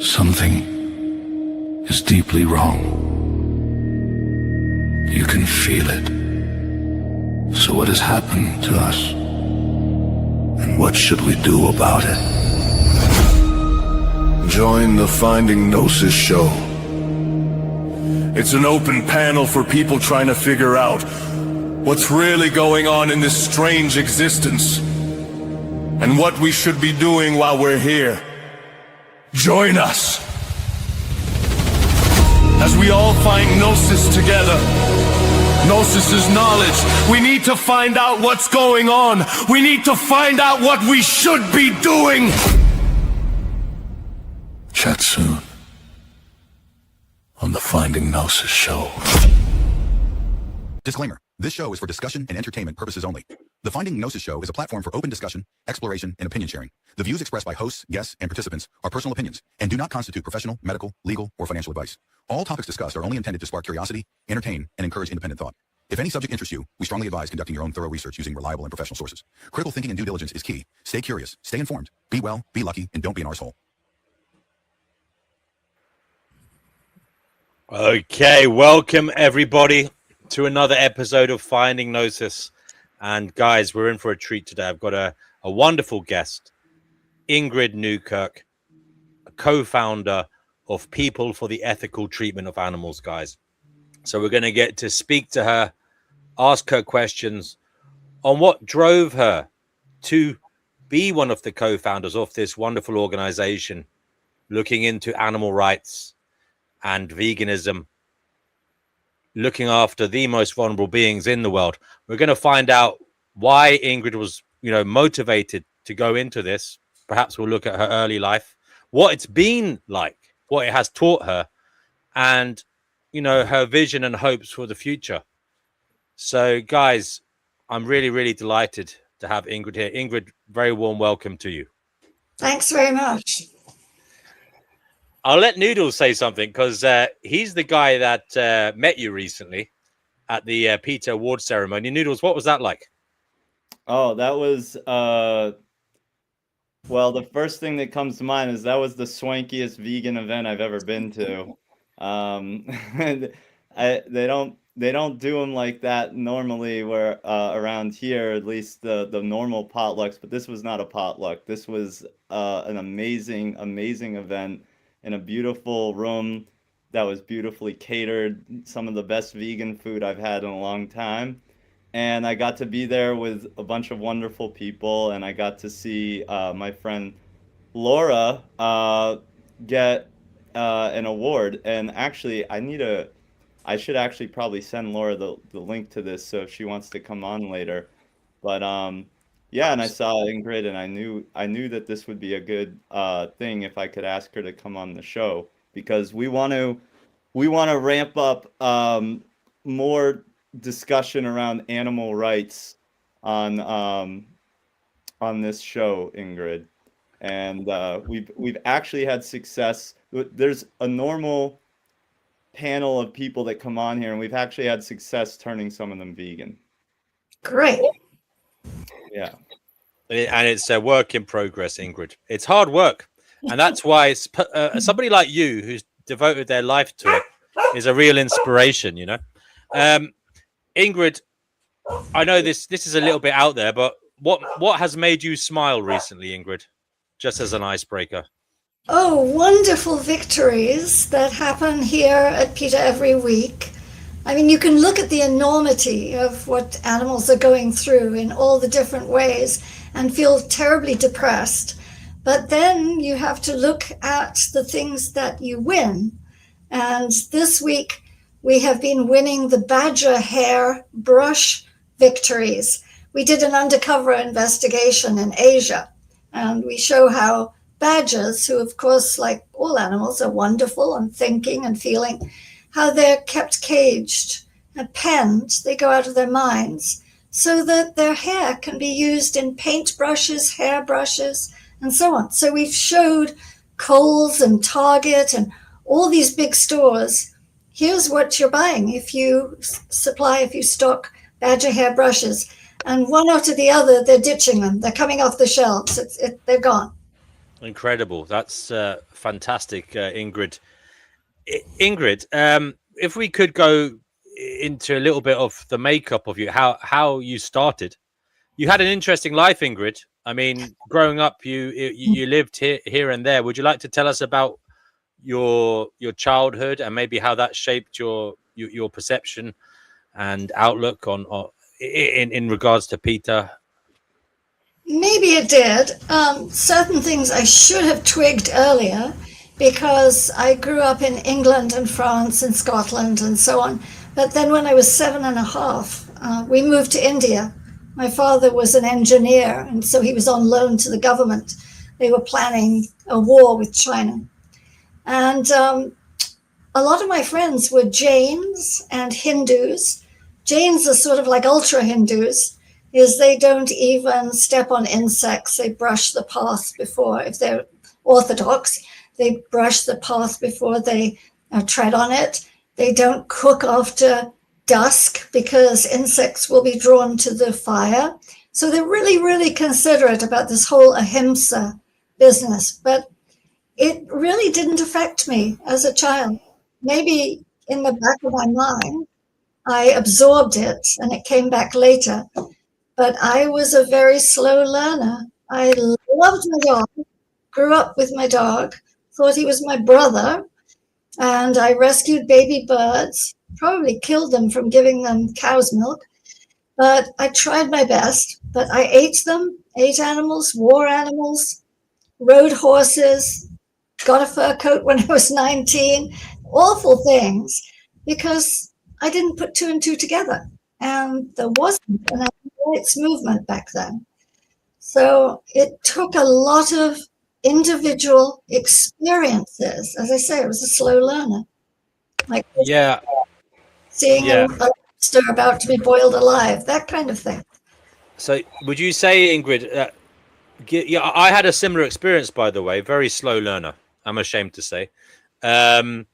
Something is deeply wrong. You can feel it. So what has happened to us? And what should we do about it? Join the Finding Gnosis show. It's an open panel for people trying to figure out what's really going on in this strange existence and what we should be doing while we're here. Join us as we all find Gnosis together. Gnosis is knowledge. We need to find out what's going on. We need to find out what we should be doing. Chat soon on the Finding Gnosis show. Disclaimer. This show is for discussion and entertainment purposes only. The Finding Gnosis show is a platform for open discussion, exploration, and opinion sharing. The views expressed by hosts, guests, and participants are personal opinions and do not constitute professional, medical, legal, or financial advice. All topics discussed are only intended to spark curiosity, entertain, and encourage independent thought. If any subject interests you, we strongly advise conducting your own thorough research using reliable and professional sources. Critical thinking and due diligence is key. Stay curious, stay informed, be well, be lucky, and don't be an arsehole. Okay, welcome everybody to another episode of Finding Gnosis. And guys, we're in for a treat today. I've got a wonderful guest, Ingrid Newkirk, a co-founder of People for the Ethical Treatment of Animals, guys. So we're going to get to speak to her, ask her questions on what drove her to be one of the co-founders of this wonderful organization looking into animal rights and veganism, looking after the most vulnerable beings in the world. We're going to find out why Ingrid was, motivated to go into this. Perhaps we'll look at her early life, what it's been like, what it has taught her, and, her vision and hopes for the future. So, guys, I'm really, really delighted to have Ingrid here. Ingrid, very warm welcome to you. Thanks very much. I'll let Noodles say something because he's the guy that met you recently at the PETA award ceremony. Noodles, what was that like? Oh, that was, well, the first thing that comes to mind is that was the swankiest vegan event I've ever been to. They don't do them like that normally where around here, at least the normal potlucks, but this was not a potluck. This was an amazing event in a beautiful room that was beautifully catered, some of the best vegan food I've had in a long time. And I got to be there with a bunch of wonderful people, and I got to see my friend Laura get an award. And actually, I should actually probably send Laura the link to this, so if she wants to come on later. But yeah, and I saw Ingrid, and I knew that this would be a good thing if I could ask her to come on the show, because we want to ramp up more discussion around animal rights on this show, Ingrid. And we've actually had success. There's a normal panel of people that come on here, and we've actually had success turning some of them vegan. Great. Yeah. And it's a work in progress, Ingrid. It's hard work. And that's why somebody like you who's devoted their life to it is a real inspiration, Ingrid, I know this is a little bit out there, but what has made you smile recently, Ingrid? Just as an icebreaker. Oh, wonderful victories that happen here at PETA every week. I mean, you can look at the enormity of what animals are going through in all the different ways and feel terribly depressed. But then you have to look at the things that you win. And this week, we have been winning the badger hair brush victories. We did an undercover investigation in Asia, and we show how badgers, who of course, like all animals, are wonderful and thinking and feeling, how they're kept caged and penned. They go out of their minds so that their hair can be used in paint brushes, hair brushes, and so on. So we've showed Kohl's and Target and all these big stores, here's what you're buying if you stock badger hair brushes. And one after the other, they're ditching them. They're coming off the shelves. They're gone. Incredible. That's fantastic, Ingrid. Ingrid, if we could go into a little bit of the makeup of you, how you started. You had an interesting life, Ingrid. I mean, growing up, you lived here and there. Would you like to tell us about your childhood and maybe how that shaped your perception and outlook on in regards to PETA? Maybe it did. Certain things I should have twigged earlier because I grew up in England and France and Scotland and so on. But then when I was 7.5, we moved to India. My father was an engineer, and so he was on loan to the government. They were planning a war with China. And a lot of my friends were Jains and Hindus. Jains are sort of like ultra Hindus, is they don't even step on insects. They brush the path before, if they're Orthodox, they brush the path before they tread on it. They don't cook after dusk because insects will be drawn to the fire. So they're really, really considerate about this whole ahimsa business. But it really didn't affect me as a child. Maybe in the back of my mind, I absorbed it and it came back later. But I was a very slow learner. I loved my dog, grew up with my dog, thought he was my brother, and I rescued baby birds, probably killed them from giving them cow's milk. But I tried my best. But I ate them, ate animals, wore animals, rode horses, got a fur coat when I was 19, awful things, because I didn't put two and two together. And there wasn't an rights movement back then. So it took a lot of individual experiences. As I say, I was a slow learner. Like seeing a lobster about to be boiled alive, that kind of thing. So would you say, Ingrid, I had a similar experience, by the way, very slow learner, I'm ashamed to say. And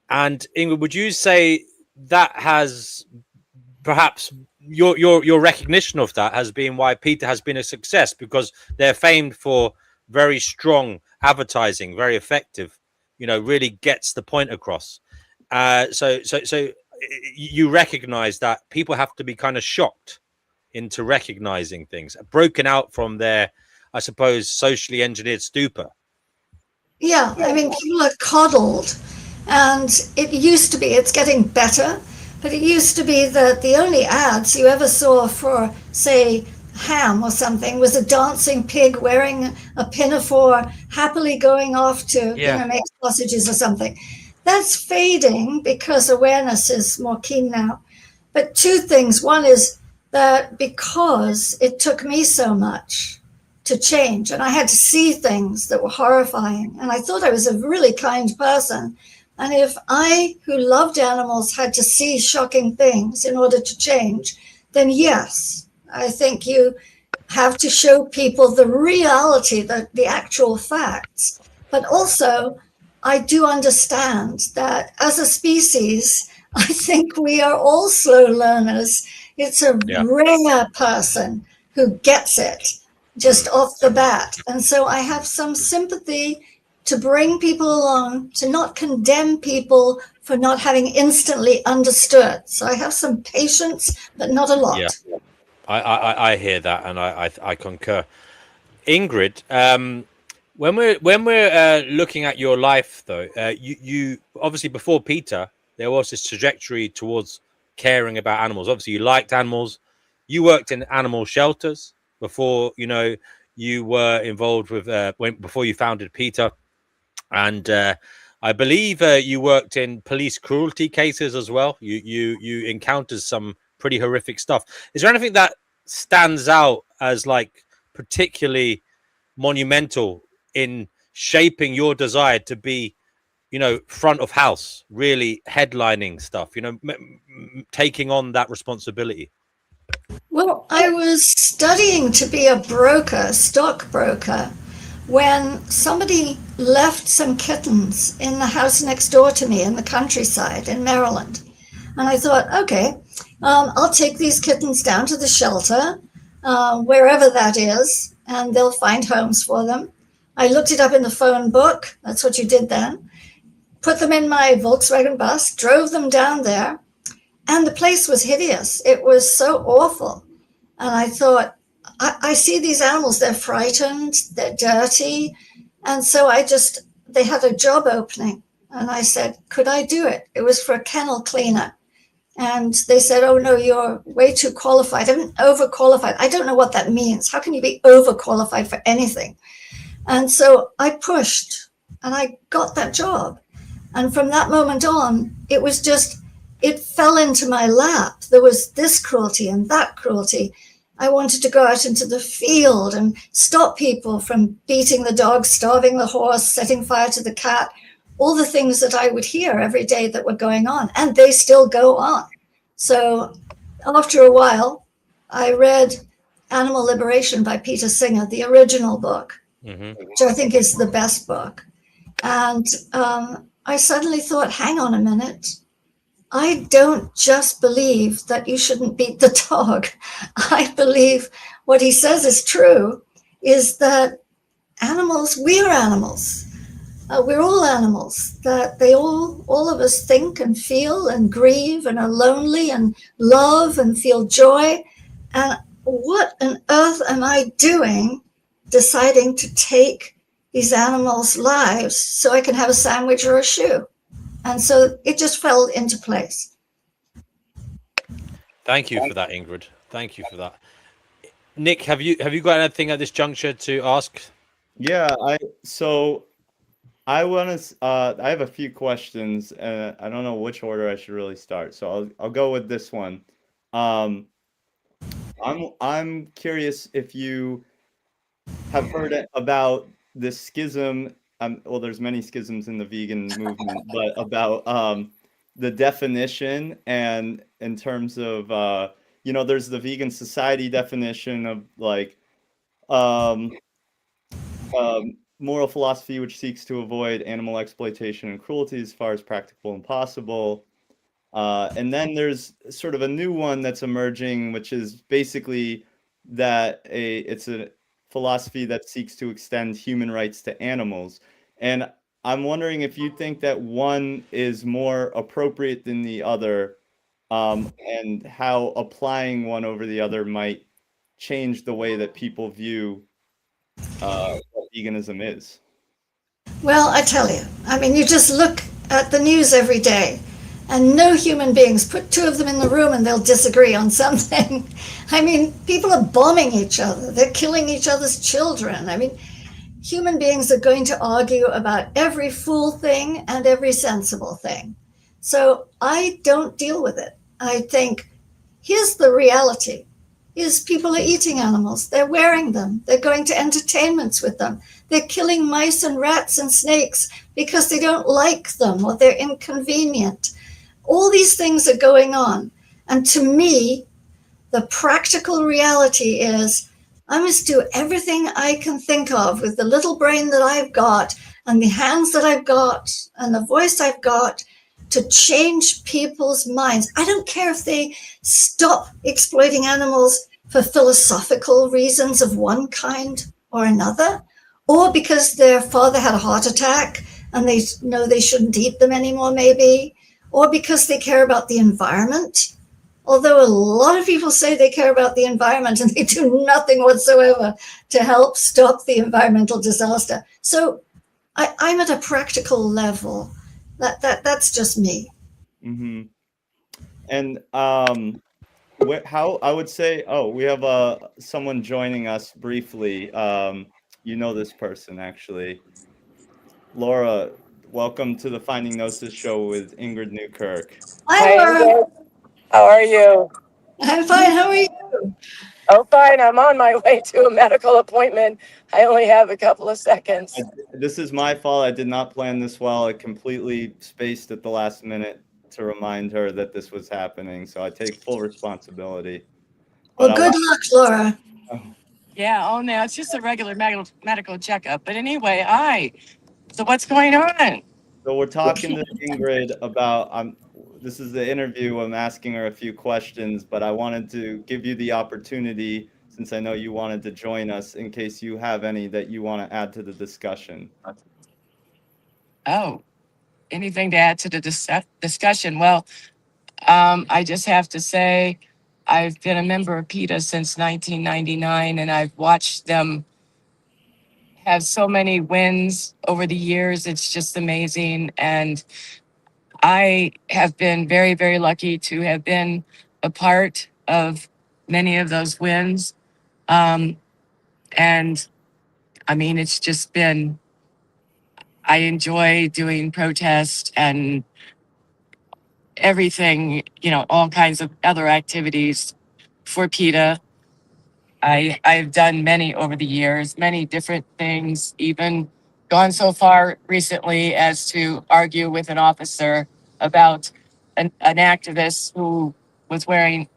Ingrid, would you say that has perhaps your recognition of that has been why PETA has been a success, because they're famed for very strong advertising, very effective, really gets the point across. So you recognize that people have to be kind of shocked into recognizing things, broken out from their, I suppose, socially engineered stupor. Yeah, I mean, people are coddled, and it's getting better, but it used to be that the only ads you ever saw for, say, ham or something was a dancing pig wearing a pinafore, happily going off to make sausages or something. That's fading because awareness is more keen now. But two things. One is that because it took me so much to change, and I had to see things that were horrifying, and I thought I was a really kind person. And if I, who loved animals, had to see shocking things in order to change, then yes, I think you have to show people the reality, the actual facts. But also, I do understand that as a species, I think we are all slow learners. It's a rare person who gets it just off the bat. And so I have some sympathy to bring people along, to not condemn people for not having instantly understood. So I have some patience, but not a lot. Yeah, I hear that, and I concur. Ingrid, when we're looking at your life, though, you obviously before PETA, there was this trajectory towards caring about animals. Obviously, you liked animals. You worked in animal shelters before, you were involved with before you founded PETA, and I believe you worked in police cruelty cases as well. You encountered some pretty horrific stuff. Is there anything that stands out as like particularly monumental in shaping your desire to be, front of house, really headlining stuff, taking on that responsibility? Well, I was studying to be a stockbroker, when somebody left some kittens in the house next door to me in the countryside in Maryland. And I thought, okay, I'll take these kittens down to the shelter, wherever that is, and they'll find homes for them. I looked it up in the phone book. That's what you did then. Put them in my Volkswagen bus, drove them down there, and the place was hideous. It was so awful. And I thought, I see these animals, they're frightened, they're dirty. And so they had a job opening. And I said, could I do it? It was for a kennel cleaner. And they said, oh, no, you're way too qualified. I'm overqualified. I don't know what that means. How can you be overqualified for anything? And so I pushed and I got that job. And from that moment on, it fell into my lap. There was this cruelty and that cruelty. I wanted to go out into the field and stop people from beating the dog, starving the horse, setting fire to the cat, all the things that I would hear every day that were going on, and they still go on. So after a while, I read Animal Liberation by Peter Singer, the original book, which I think is the best book. And I suddenly thought, hang on a minute. I don't just believe that you shouldn't beat the dog. I believe what he says is true, is that animals, we're animals. We're all animals, that all of us think and feel and grieve and are lonely and love and feel joy. And what on earth am I doing deciding to take these animals' lives so I can have a sandwich or a shoe? And so it just fell into place. Thank you for that, Ingrid. Thank you for that. Nick, have you got anything at this juncture to ask? Yeah, I have a few questions. I don't know which order I should really start, so I'll go with this one. I'm curious if you have heard about this schism. Well, there's many schisms in the vegan movement, but about the definition, and in terms of there's the vegan society definition of like moral philosophy, which seeks to avoid animal exploitation and cruelty as far as practicable and possible. And then there's sort of a new one that's emerging, which is basically that it's a philosophy that seeks to extend human rights to animals. And I'm wondering if you think that one is more appropriate than the other, and how applying one over the other might change the way that people view what veganism is. Well, I tell you, I mean, you just look at the news every day, and no human beings, put two of them in the room and they'll disagree on something. I mean, people are bombing each other. They're killing each other's children. I mean, human beings are going to argue about every fool thing and every sensible thing. So I don't deal with it. I think, here's the reality, is people are eating animals. They're wearing them. They're going to entertainments with them. They're killing mice and rats and snakes because they don't like them or they're inconvenient. All these things are going on. And to me, the practical reality is I must do everything I can think of with the little brain that I've got and the hands that I've got and the voice I've got to change people's minds. I don't care if they stop exploiting animals for philosophical reasons of one kind or another, or because their father had a heart attack and they know they shouldn't eat them anymore, maybe, or because they care about the environment. Although a lot of people say they care about the environment and they do nothing whatsoever to help stop the environmental disaster. So I'm at a practical level. That's just me. Mm-hmm. And how I would say, we have someone joining us briefly. You know this person, actually. Laura, welcome to the Finding Gnosis show with Ingrid Newkirk. Hi, Laura. How are you? I'm fine. How are you? Oh, fine. I'm on my way to a medical appointment. I only have a couple of seconds. This is my fault. I did not plan this well. I completely spaced at the last minute to remind her that this was happening. So I take full responsibility. Well, good luck, Laura. Yeah. Oh, no, it's just a regular medical checkup. But anyway, hi. So what's going on? So we're talking to Ingrid about, this is the interview. I'm asking her a few questions, but I wanted to give you the opportunity since I know you wanted to join us, in case you have any that you want to add to the discussion. Oh, anything to add to the discussion? Well, I just have to say, I've been a member of PETA since 1999, and I've watched them have so many wins over the years. It's just amazing. And I have been very, very lucky to have been a part of many of those wins. And I mean, it's just been, I enjoy doing protests and everything, all kinds of other activities for PETA. I've done many over the years, many different things, even gone so far recently as to argue with an officer about an activist who was wearing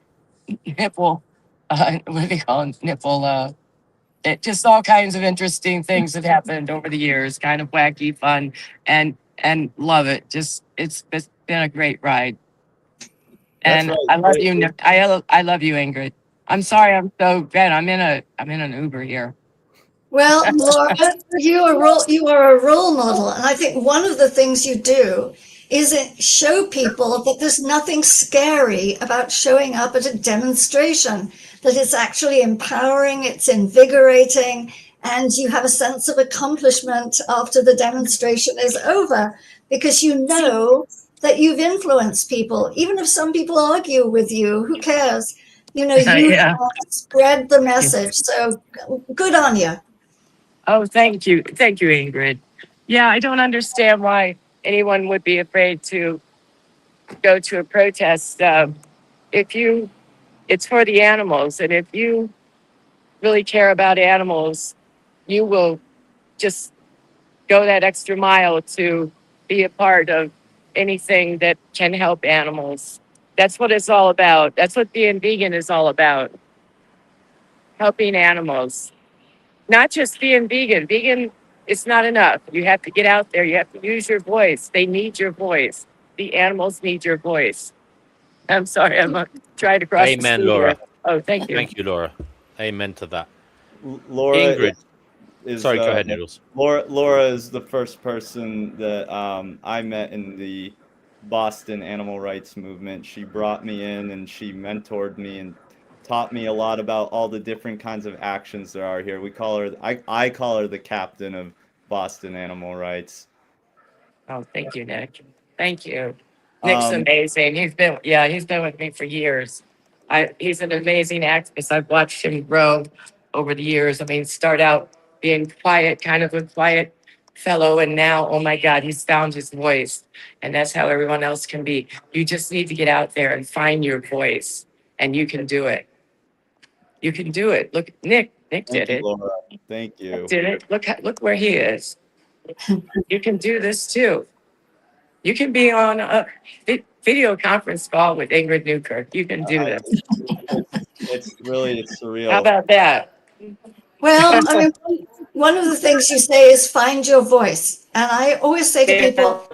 nipple, what do you call it? Nipple, just all kinds of interesting things that happened over the years, kind of wacky, fun, and love it. Just, it's been a great ride. That's And right. I love you. I love you, Ingrid. I'm sorry. I'm so bad. I'm in an Uber here. Well, Laura, you are a role model, and I think one of the things you do is show people that there's nothing scary about showing up at a demonstration, that it's actually empowering, it's invigorating, and you have a sense of accomplishment after the demonstration is over, because you know that you've influenced people. Even if some people argue with you, who cares? You Yeah. have spread the message. So good on you. Oh, thank you. Thank you, Ingrid. Yeah, I don't understand why anyone would be afraid to go to a protest. It's for the animals. And if you really care about animals, you will just go that extra mile to be a part of anything that can help animals. That's what it's all about. That's what being vegan is all about. Helping animals. Not just being vegan. Vegan is not enough. You have to get out there. You have to use your voice. They need your voice. The animals need your voice. I'm sorry, I'm trying to cross the Amen, street Laura. here. Oh, thank you. Thank you, Laura. Amen to that. Laura Ingrid. is Sorry, go ahead, Noodles. Laura is the first person that I met in the Boston animal rights movement. She brought me in and she mentored me and taught me a lot about all the different kinds of actions there are here. We call her, I call her the captain of Boston animal rights. Oh, thank you, Nick. Thank you. Nick's amazing. He's been with me for years. He's an amazing activist. I've watched him grow over the years. I mean, start out being quiet, kind of a quiet fellow, and now, oh my God, he's found his voice. And that's how everyone else can be. You just need to get out there and find your voice, and you can do it. You can do it. Look, Nick did it. Laura. Thank you. Did it. Look where he is. You can do this too. You can be on a video conference call with Ingrid Newkirk. You can do this. It's surreal. How about that? Well, I mean, one of the things you say is find your voice. And I always say to people,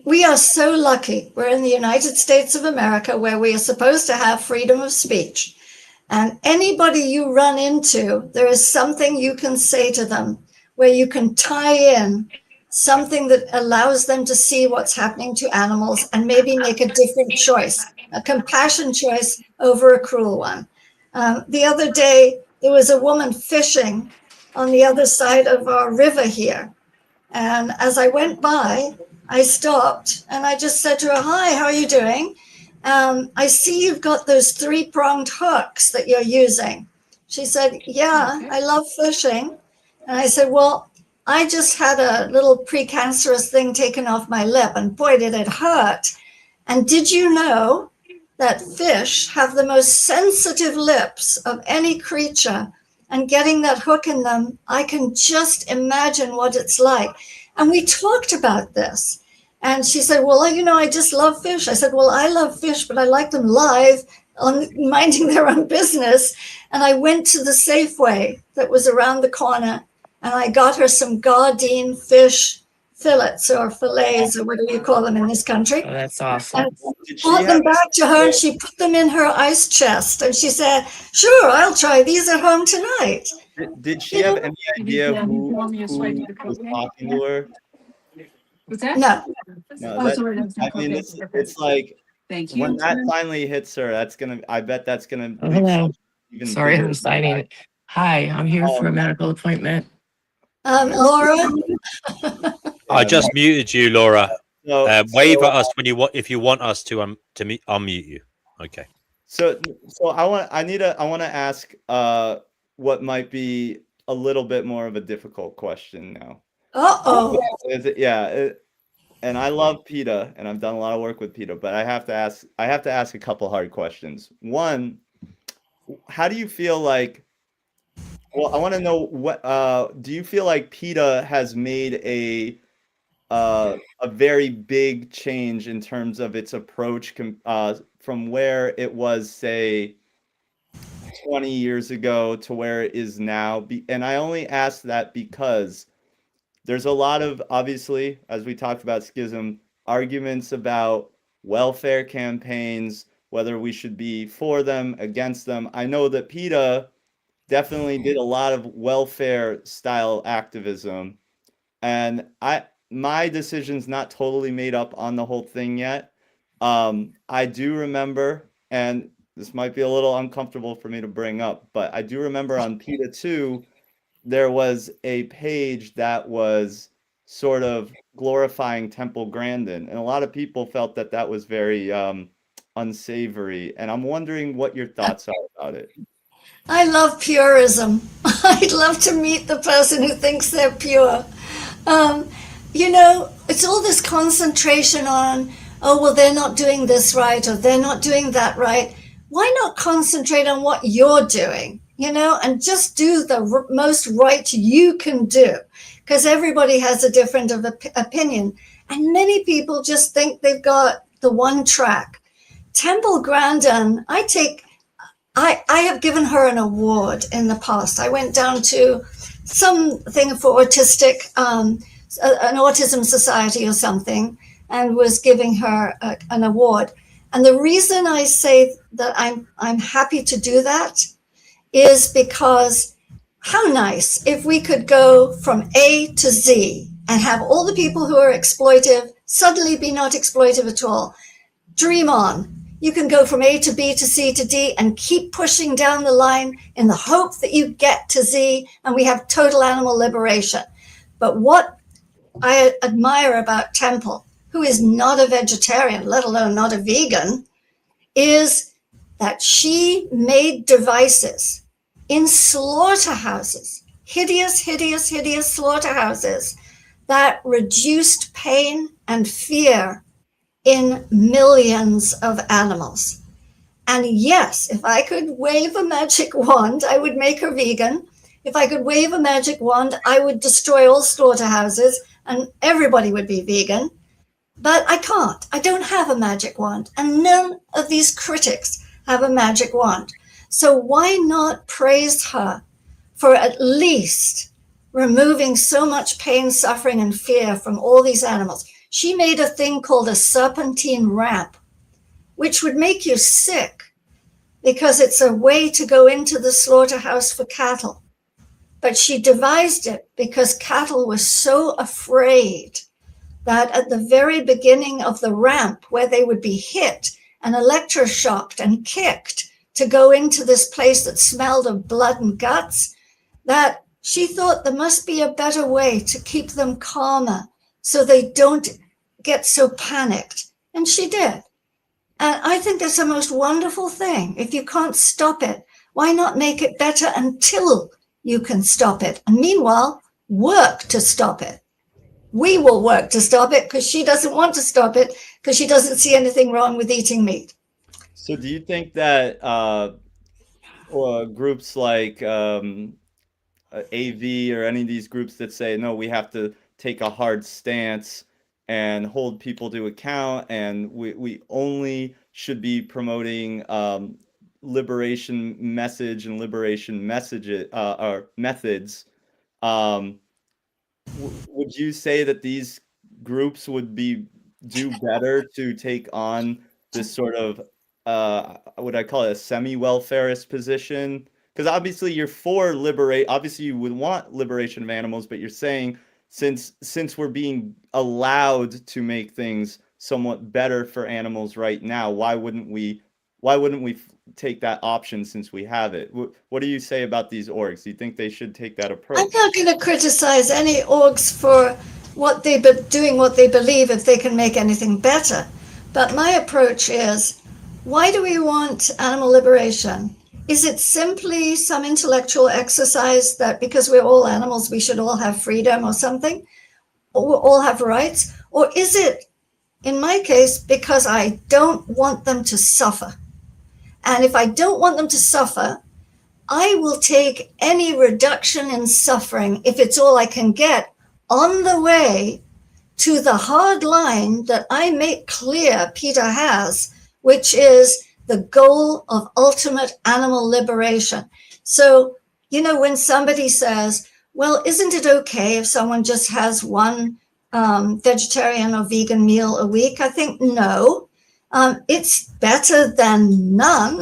we are so lucky. We're in the United States of America, where we are supposed to have freedom of speech. And anybody you run into, there is something you can say to them where you can tie in something that allows them to see what's happening to animals and maybe make a different choice, a compassion choice over a cruel one. The other day, there was a woman fishing on the other side of our river here. And as I went by, I stopped and I just said to her, "Hi, how are you doing? I see you've got those 3-pronged hooks that you're using." She said, "Yeah, I love fishing." And I said, "Well, I just had a little precancerous thing taken off my lip, and boy, did it hurt. And did you know that fish have the most sensitive lips of any creature? And getting that hook in them, I can just imagine what it's like." And we talked about this. And she said, "Well, I just love fish." I said, "Well, I love fish, but I like them live, minding their own business." And I went to the Safeway that was around the corner, and I got her some Gardein fish fillets or fillets or whatever you call them in this country. Oh, that's awesome. And Did she brought them have back to her and she put them in her ice chest. And she said, sure, I'll try these at home tonight. did she have any idea who was talking to her? What's that? No. No, Oh, that, sorry, that was I mean, it's like Thank when you. that finally hits her, I bet that's gonna Oh, be hello. even Sorry, bigger. I'm signing it. Hi, I'm here for a medical appointment. Laura, I just muted you, Laura. So, Wave so, at us when you want, if you want us to unmute you. Okay. so I want to ask what might be a little bit more of a difficult question now. uh-oh. And I love PETA, and I've done a lot of work with PETA, but I have to ask a couple hard questions. One, how do you feel like? Well, I want to know what do you feel like PETA has made a very big change in terms of its approach from where it was, say, 20 years ago to where it is now? And I only ask that because there's a lot of, obviously, as we talked about schism, arguments about welfare campaigns, whether we should be for them, against them. I know that PETA definitely did a lot of welfare style activism, and my decision's not totally made up on the whole thing yet. I do remember, and this might be a little uncomfortable for me to bring up, but I do remember on PETA 2, there was a page that was sort of glorifying Temple Grandin, and a lot of people felt that that was very unsavory. And I'm wondering what your thoughts are about it. I love purism. I'd love to meet the person who thinks they're pure. It's all this concentration on, oh, well, they're not doing this right or they're not doing that right. Why not concentrate on what you're doing, and just do the most right you can do? Because everybody has a different opinion. And many people just think they've got the one track. Temple Grandin, I have given her an award in the past. I went down to something for autistic, an autism society or something, and was giving her an award. And the reason I say that I'm happy to do that is because how nice if we could go from A to Z and have all the people who are exploitive suddenly be not exploitive at all. Dream on. You can go from A to B to C to D and keep pushing down the line in the hope that you get to Z and we have total animal liberation. But what I admire about Temple, who is not a vegetarian, let alone not a vegan, is that she made devices in slaughterhouses, hideous, hideous, hideous slaughterhouses that reduced pain and fear in millions of animals. And yes, if I could wave a magic wand, I would make her vegan. If I could wave a magic wand, I would destroy all slaughterhouses and everybody would be vegan. But I can't. I don't have a magic wand. And none of these critics have a magic wand. So why not praise her for at least removing so much pain, suffering, and fear from all these animals? She made a thing called a serpentine ramp, which would make you sick because it's a way to go into the slaughterhouse for cattle. But she devised it because cattle were so afraid that at the very beginning of the ramp, where they would be hit and electroshocked and kicked to go into this place that smelled of blood and guts, that she thought there must be a better way to keep them calmer so they don't get so panicked. And she did. And I think that's the most wonderful thing. If you can't stop it, why not make it better until you can stop it? And meanwhile, work to stop it. We will work to stop it because she doesn't want to stop it because she doesn't see anything wrong with eating meat. So do you think that groups like AV or any of these groups that say, no, we have to take a hard stance and hold people to account, and we only should be promoting liberation message and liberation messages or methods, would you say that these groups would do better to take on this sort of what I call it, a semi-welfarist position? Because obviously you're for obviously you would want liberation of animals, but you're saying since we're being allowed to make things somewhat better for animals right now, why wouldn't we take that option since we have it? What do you say about these orgs? Do you think they should take that approach? I'm not going to criticize any orgs for what they doing what they believe if they can make anything better. But my approach is, why do we want animal liberation? Is it simply some intellectual exercise that because we're all animals, we should all have freedom or something, or all have rights? Or is it, in my case, because I don't want them to suffer? And if I don't want them to suffer, I will take any reduction in suffering, if it's all I can get, on the way to the hard line that I make clear PETA has, which is the goal of ultimate animal liberation. So, when somebody says, well, isn't it okay if someone just has one vegetarian or vegan meal a week? I think no. It's better than none.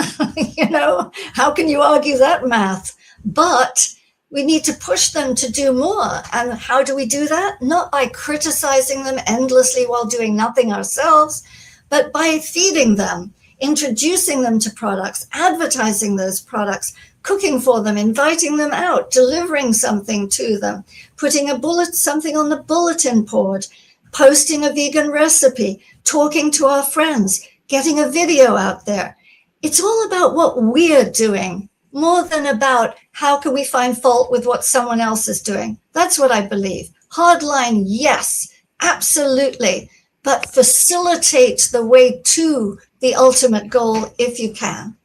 How can you argue that math? But we need to push them to do more. And how do we do that? Not by criticizing them endlessly while doing nothing ourselves, but by feeding them, introducing them to products, advertising those products, cooking for them, inviting them out, delivering something to them, putting something on the bulletin board, posting a vegan recipe, talking to our friends, getting a video out there. It's all about what we're doing, more than about how can we find fault with what someone else is doing. That's what I believe. Hardline, yes, absolutely, but facilitate the way to the ultimate goal if you can.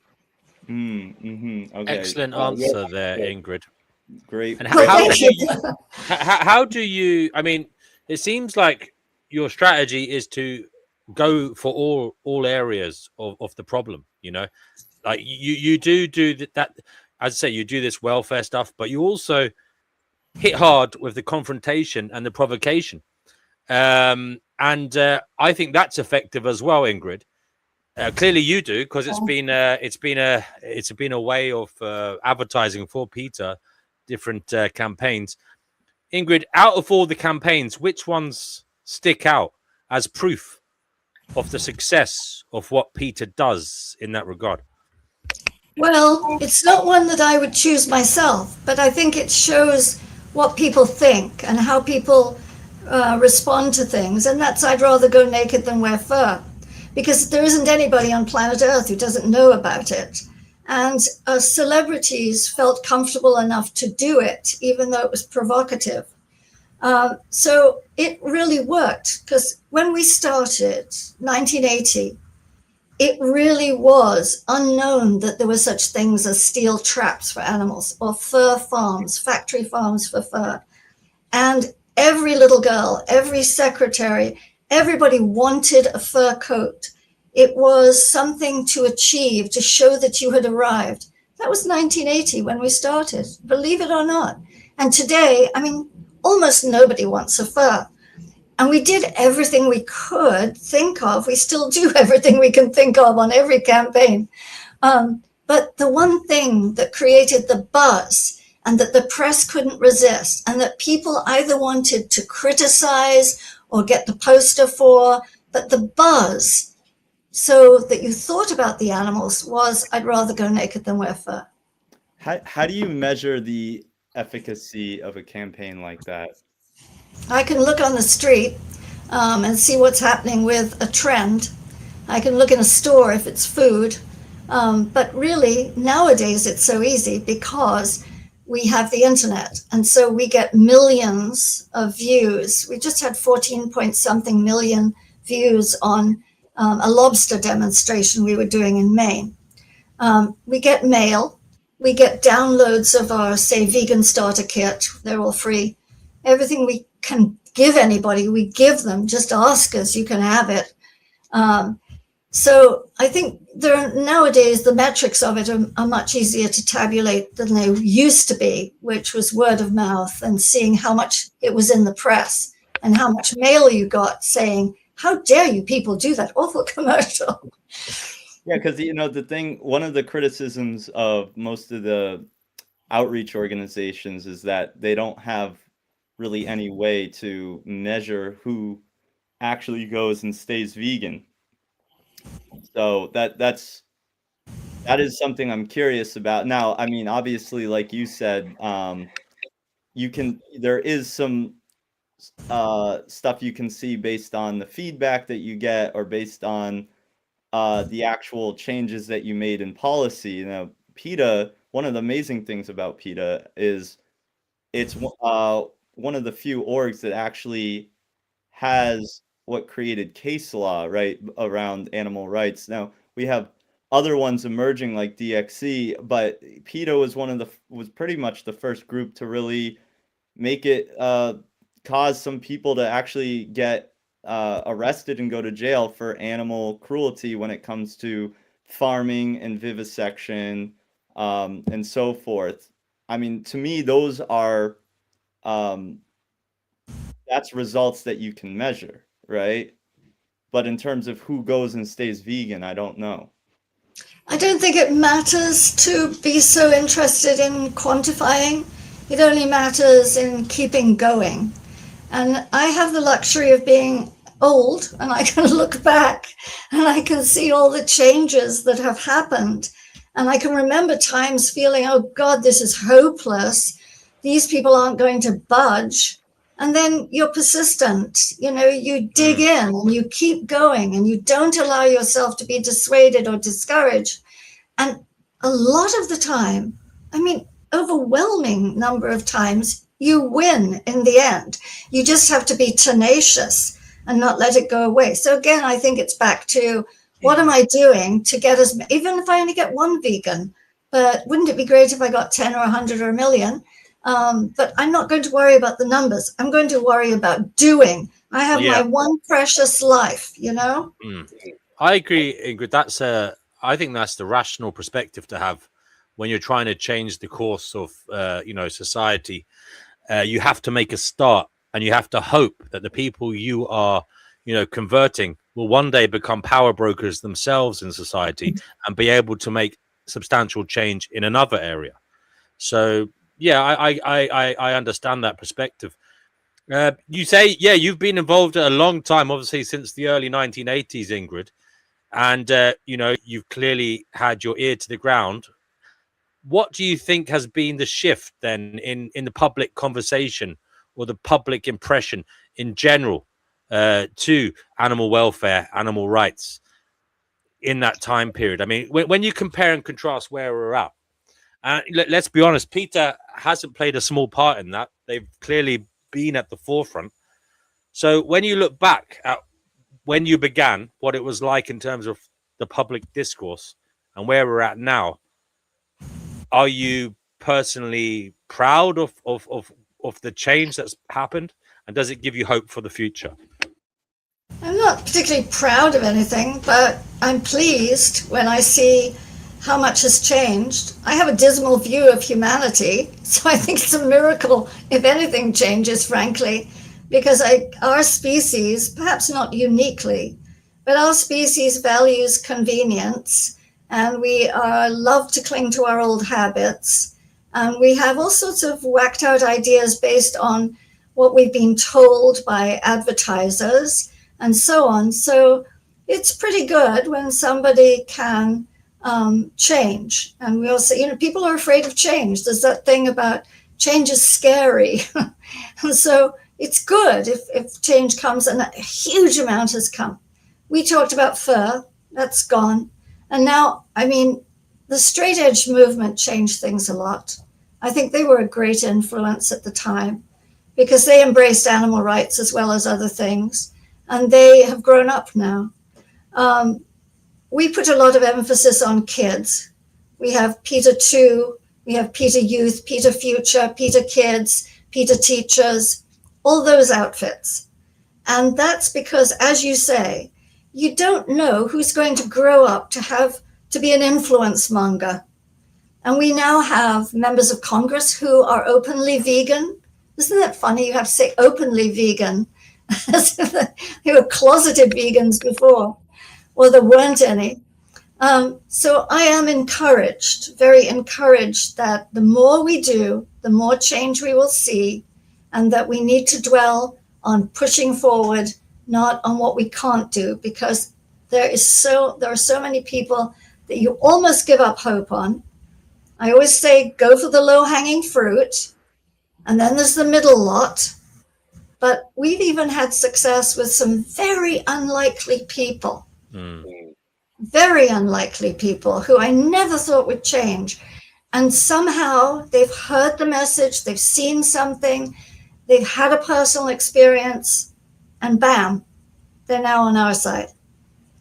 Okay. Excellent answer there, Ingrid. Great. And how do you? I mean, it seems like your strategy is to go for all areas of the problem. Like you do that. As I say, you do this welfare stuff, but you also hit hard with the confrontation and the provocation. And I think that's effective as well, Ingrid. Clearly, you do, because it's been a way of advertising for PETA, different campaigns. Ingrid, out of all the campaigns, which ones stick out as proof of the success of what PETA does in that regard? Well, it's not one that I would choose myself, but I think it shows what people think and how people respond to things. And that's, I'd rather go naked than wear fur, because there isn't anybody on planet Earth who doesn't know about it. And celebrities felt comfortable enough to do it, even though it was provocative. So it really worked, because when we started, 1980, it really was unknown that there were such things as steel traps for animals or fur farms, factory farms for fur. And every little girl, every secretary, everybody wanted a fur coat. It was something to achieve, to show that you had arrived. That was 1980 when we started, believe it or not. And today, almost nobody wants a fur. And we did everything we could think of. We still do everything we can think of on every campaign. But the one thing that created the buzz and that the press couldn't resist, and that people either wanted to criticize or get the poster for, but the buzz, so that you thought about the animals, was, I'd rather go naked than wear fur. How do you measure the efficacy of a campaign like that? I can look on the street and see what's happening with a trend. I can look in a store if it's food. But really, nowadays, it's so easy because we have the internet. And so we get millions of views. We just had 14 point something million views on a lobster demonstration we were doing in Maine. We get mail. We get downloads of our, say, vegan starter kit. They're all free. Everything we can give anybody, we give them. Just ask us, you can have it. So I think nowadays the metrics of it are much easier to tabulate than they used to be, which was word of mouth and seeing how much it was in the press. and how much mail you got saying, how dare you people do that awful commercial? Yeah, because one of the criticisms of most of the outreach organizations is that they don't have really any way to measure who actually goes and stays vegan. So that is something I'm curious about. Now, I mean, obviously, like you said, there is some stuff you can see based on the feedback that you get or based on the actual changes that you made in policy. PETA, one of the amazing things about PETA is it's one of the few orgs that actually has what created case law, right, around animal rights. Now, we have other ones emerging like DXC, but PETA was pretty much the first group to really make it cause some people to actually get arrested and go to jail for animal cruelty when it comes to farming and vivisection and so forth. I mean, to me, those are that's results that you can measure, right? But in terms of who goes and stays vegan, I don't know. I don't think it matters to be so interested in quantifying. It only matters in keeping going. And I have the luxury of being old, and I can look back and I can see all the changes that have happened. And I can remember times feeling, oh God, this is hopeless. These people aren't going to budge. And then you're persistent, you dig in and you keep going and you don't allow yourself to be dissuaded or discouraged. And a lot of the time, I mean, overwhelming number of times, you win in the end. You just have to be tenacious and not let it go away. So again, I think it's back to what am I doing to get even if I only get one vegan, but wouldn't it be great if I got 10 or 100 or a million? But I'm not going to worry about the numbers. I'm going to worry about doing. I have my one precious life, I agree, Ingrid. I think that's the rational perspective to have when you're trying to change the course of, society. You have to make a start, and you have to hope that the people you are, converting will one day become power brokers themselves in society and be able to make substantial change in another area. So, yeah, I understand that perspective. You say, you've been involved a long time, obviously since the early 1980s, Ingrid, and you've clearly had your ear to the ground. What do you think has been the shift then in the public conversation or the public impression in general to animal welfare, animal rights in that time period? I mean, when you compare and contrast where we're at, let's be honest, PETA hasn't played a small part in that. They've clearly been at the forefront. So when you look back at when you began, what it was like in terms of the public discourse and where we're at now, are you personally proud of the change that's happened? And does it give you hope for the future? I'm not particularly proud of anything, but I'm pleased when I see how much has changed. I have a dismal view of humanity, so I think it's a miracle if anything changes, frankly, because our species, perhaps not uniquely, but our species values convenience, and we love to cling to our old habits, and we have all sorts of whacked out ideas based on what we've been told by advertisers and so on. So it's pretty good when somebody can change. And we also, people are afraid of change. There's that thing about change is scary. And so it's good if change comes, and a huge amount has come. We talked about fur, that's gone. And now, I mean, the straight edge movement changed things a lot. I think they were a great influence at the time because they embraced animal rights as well as other things. And they have grown up now. We put a lot of emphasis on kids. We have PETA 2, we have PETA Youth, PETA Future, PETA Kids, PETA Teachers, all those outfits. And that's because, as you say, you don't know who's going to grow up to be an influence monger. And we now have members of Congress who are openly vegan. Isn't that funny? You have to say openly vegan. They were closeted vegans before, or there weren't any. So I am encouraged, very encouraged, that the more we do, the more change we will see, and that we need to dwell on pushing forward, not on what we can't do, because there are so many people that you almost give up hope on. I always say, go for the low-hanging fruit, and then there's the middle lot. But we've even had success with some very unlikely people. Very unlikely people who I never thought would change. And somehow they've heard the message, they've seen something, they've had a personal experience, and bam, they're now on our side.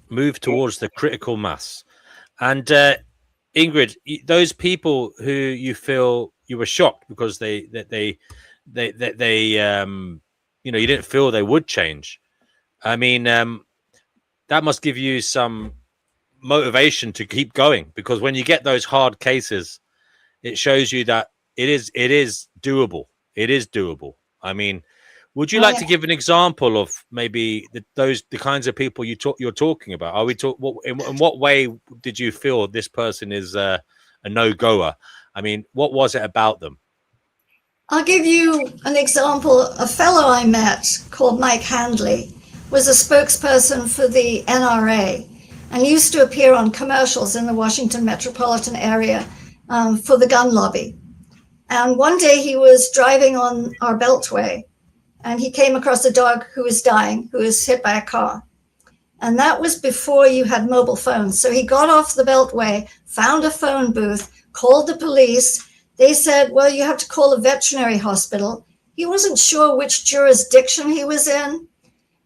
Move towards the critical mass. And Ingrid, those people who you feel you were shocked because they you know, you didn't feel they would change. I mean, that must give you some motivation to keep going, because when you get those hard cases, it shows you that it is doable. It is doable. I mean, would you like to give an example of maybe the kinds of people you're talking about? Are we in what way did you feel this person is a no-goer? I mean, what was it about them? I'll give you an example. A fellow I met called Mike Handley was a spokesperson for the NRA and used to appear on commercials in the Washington metropolitan area for the gun lobby. And one day he was driving on our beltway and he came across a dog who was dying, who was hit by a car. And that was before you had mobile phones. So he got off the beltway, found a phone booth, called the police. They said, well, you have to call a veterinary hospital. He wasn't sure which jurisdiction he was in,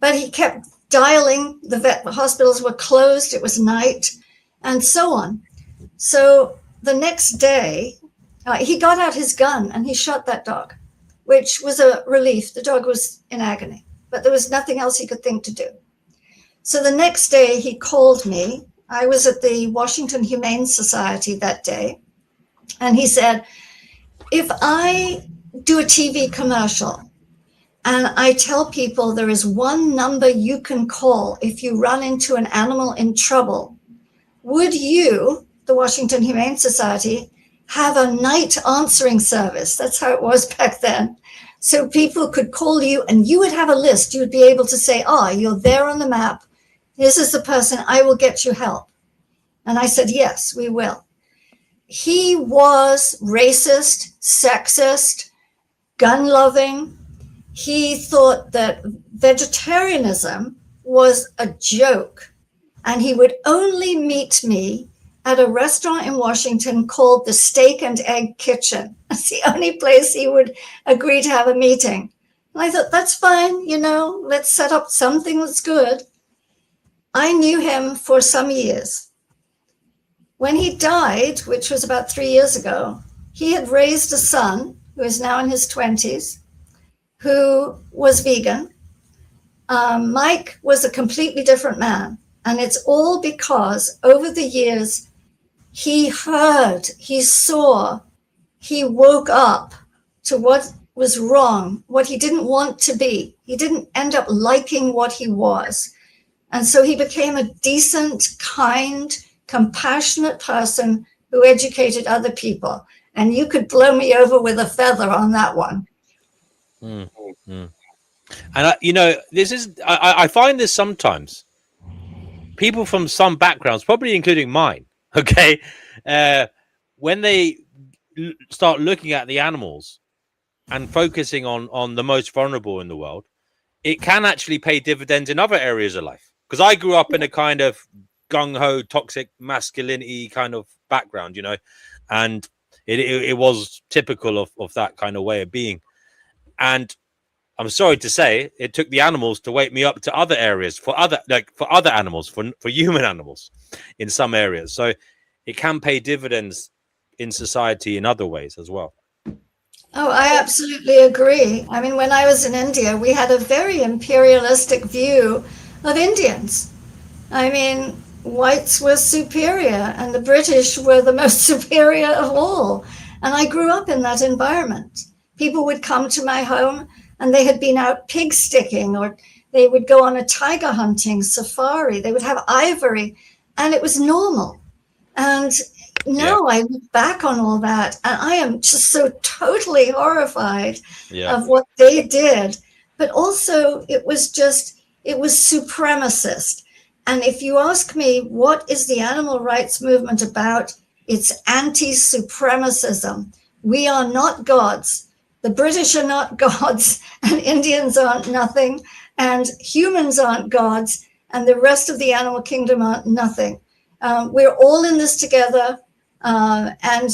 but he kept dialing. The vet hospitals were closed. It was night and so on. So the next day, he got out his gun and he shot that dog, which was a relief. The dog was in agony, but there was nothing else he could think to do. So the next day he called me. I was at the Washington Humane Society that day. And he said, if I do a TV commercial and I tell people there is one number you can call if you run into an animal in trouble, would you, the Washington Humane Society, have a night answering service? That's how it was back then. So people could call you and you would have a list. You would be able to say, you're there on the map. This is the person. I will get you help. And I said, yes, we will. He was racist, sexist, gun-loving. He thought that vegetarianism was a joke, and he would only meet me at a restaurant in Washington called the Steak and Egg Kitchen. That's the only place he would agree to have a meeting. And I thought, that's fine, let's set up something that's good. I knew him for some years. When he died, which was about 3 years ago, he had raised a son who is now in his 20s, who was vegan. Mike was a completely different man. And it's all because over the years, he heard, he saw, he woke up to what was wrong, what he didn't want to be. He didn't end up liking what he was. And so he became a decent, kind, compassionate person who educated other people. And you could blow me over with a feather on that one. Mm-hmm. And, this is, I find this sometimes. People from some backgrounds, probably including mine, okay, when they start looking at the animals and focusing on the most vulnerable in the world, it can actually pay dividends in other areas of life. Because I grew up in a kind of gung-ho, toxic masculinity kind of background, and it was typical of that kind of way of being. And I'm sorry to say, it took the animals to wake me up to other areas for other animals, for human animals in some areas. So it can pay dividends in society in other ways as well. Oh, I absolutely agree. I mean, when I was in India, we had a very imperialistic view of Indians. I mean, whites were superior and the British were the most superior of all. And I grew up in that environment. People would come to my home and they had been out pig sticking, or they would go on a tiger hunting safari. They would have ivory, and it was normal. And now I look back on all that, and I am just so totally horrified of what they did. But also, it was supremacist. And if you ask me, what is the animal rights movement about? It's anti-supremacism. We are not gods. The British are not gods, and Indians aren't nothing, and humans aren't gods, and the rest of the animal kingdom aren't nothing. We're all in this together, and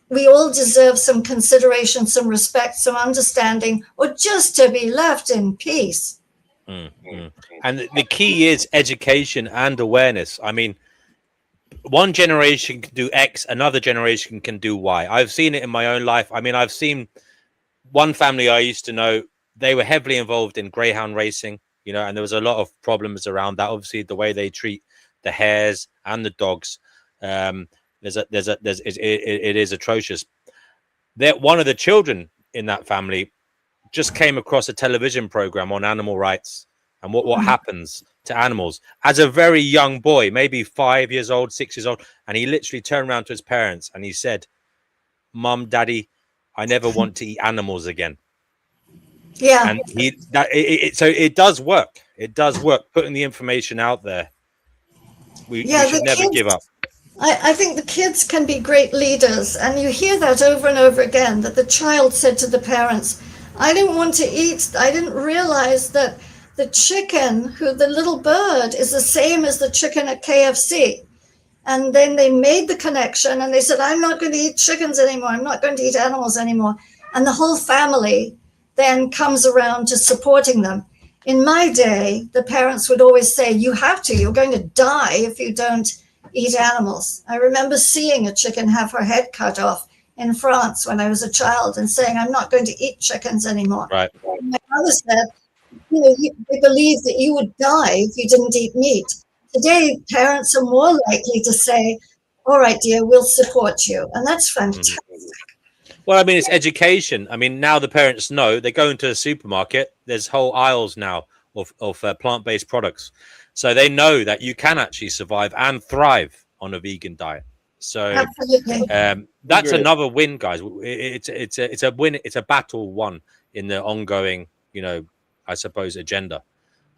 we all deserve some consideration, some respect, some understanding, or just to be left in peace. Mm-hmm. And the key is education and awareness. I mean, one generation can do X, another generation can do Y. I've seen it in my own life. I mean, I've seen one family I used to know, they were heavily involved in greyhound racing, you know, and there was a lot of problems around that. Obviously, the way they treat the hares and the dogs, it is atrocious. One of the children in that family just came across a television program on animal rights and what happens to animals as a very young boy, maybe 5 years old, 6 years old. And he literally turned around to his parents and he said, "Mum, Daddy, I never want to eat animals again." Yeah. And so it does work. It does work. Putting the information out there. We should never give up. I think the kids can be great leaders. And you hear that over and over again, that the child said to the parents, "I didn't want to eat. I didn't realize that the chicken, the little bird, is the same as the chicken at KFC." And then they made the connection and they said, "I'm not going to eat chickens anymore. I'm not going to eat animals anymore." And the whole family then comes around to supporting them. In my day, the parents would always say, "You have to. You're going to die if you don't eat animals." I remember seeing a chicken have her head cut off in France when I was a child and saying, "I'm not going to eat chickens anymore." Right. And my mother said, they believed that you would die if you didn't eat meat. Today, parents are more likely to say, "All right, dear, we'll support you." And that's fantastic. Well, I mean, it's education. I mean, now the parents know. They go into a supermarket. There's whole aisles now of plant-based products. So they know that you can actually survive and thrive on a vegan diet. So that's another win, guys. It's a win. It's a battle won in the ongoing, I suppose, agenda.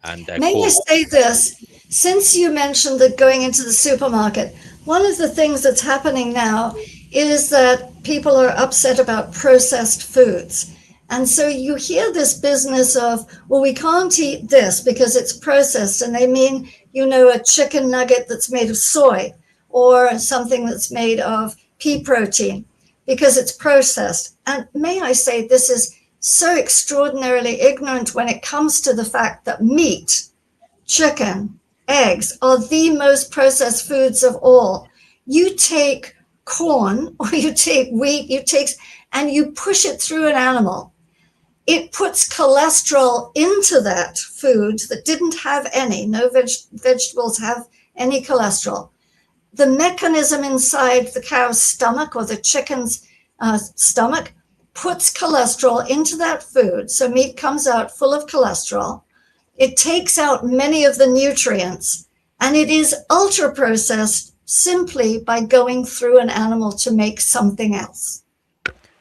And may I say this? Since you mentioned that going into the supermarket, one of the things that's happening now is that people are upset about processed foods. And so you hear this business of, well, we can't eat this because it's processed. And they mean, a chicken nugget that's made of soy or something that's made of pea protein because it's processed. And may I say, this is so extraordinarily ignorant when it comes to the fact that meat, chicken, eggs are the most processed foods of all. You take corn or you take wheat, and you push it through an animal. It puts cholesterol into that food that didn't have any. No vegetables have any cholesterol. The mechanism inside the cow's stomach or the chicken's stomach puts cholesterol into that food. So meat comes out full of cholesterol. It takes out many of the nutrients, and it is ultra processed simply by going through an animal to make something else.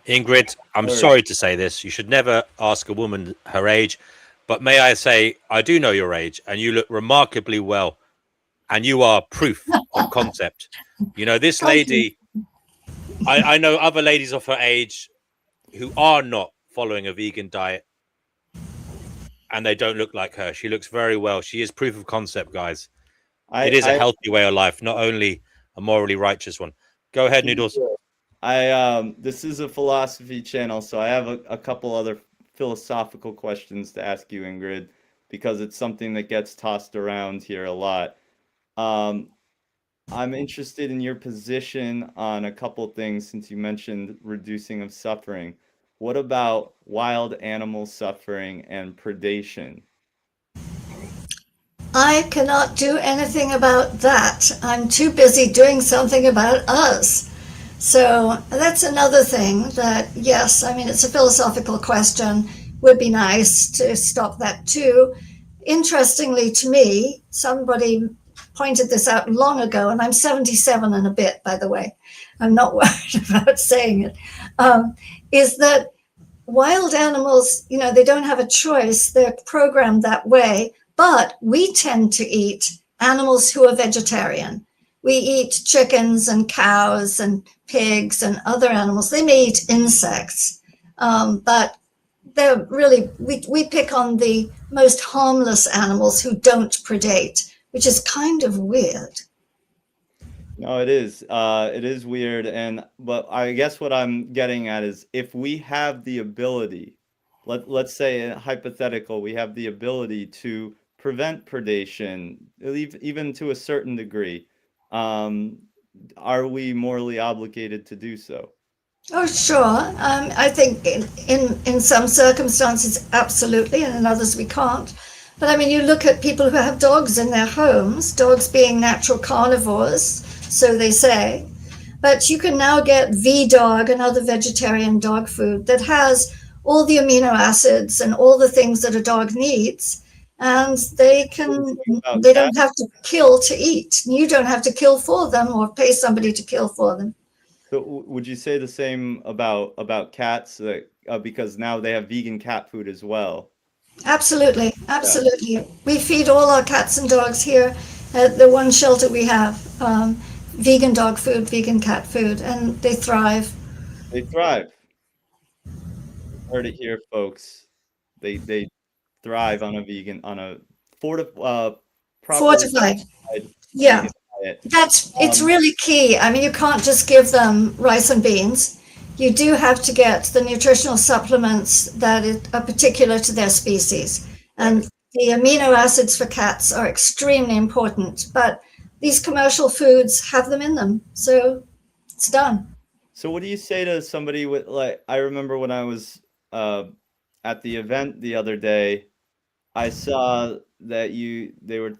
Ingrid, I'm sorry to say this. You should never ask a woman her age, but may I say, I do know your age, and you look remarkably well, and you are proof of concept. This lady, I know other ladies of her age who are not following a vegan diet, and they don't look like her. She looks very well. She is proof of concept, guys. It is a healthy way of life, not only a morally righteous one. Go ahead, Noodles. This is a philosophy channel, so I have a couple other philosophical questions to ask you, Ingrid, because it's something that gets tossed around here a lot. I'm interested in your position on a couple things since you mentioned reducing of suffering. What about wild animal suffering and predation? I cannot do anything about that. I'm too busy doing something about us. So that's another thing that, yes, I mean, it's a philosophical question. would be nice to stop that too. Interestingly to me, somebody pointed this out long ago, and I'm 77 and a bit, by the way. I'm not worried about saying it. Is that wild animals, they don't have a choice. They're programmed that way, but we tend to eat animals who are vegetarian. We eat chickens and cows and pigs and other animals. They may eat insects, but they're really, we pick on the most harmless animals who don't predate, which is kind of weird. No, it is. It is weird, but I guess what I'm getting at is if we have the ability, let's say hypothetical, we have the ability to prevent predation, even to a certain degree, are we morally obligated to do so? Oh, sure. I think in some circumstances, absolutely, and in others we can't. But I mean, you look at people who have dogs in their homes, dogs being natural carnivores, so they say. But you can now get V-Dog and other vegetarian dog food that has all the amino acids and all the things that a dog needs. And they don't have to kill to eat. You don't have to kill for them or pay somebody to kill for them. So would you say the same about cats, because now they have vegan cat food as well? Absolutely, absolutely. Yeah. We feed all our cats and dogs here at the one shelter we have. Vegan dog food, vegan cat food, and they thrive. They thrive. Heard it here, folks. They thrive on a properly Fortified. Yeah. diet. It's really key. I mean, you can't just give them rice and beans. You do have to get the nutritional supplements that are particular to their species. And the amino acids for cats are extremely important, but these commercial foods have them in them. So it's done. So what do you say to somebody with, like, I remember when I was at the event the other day, I saw that they were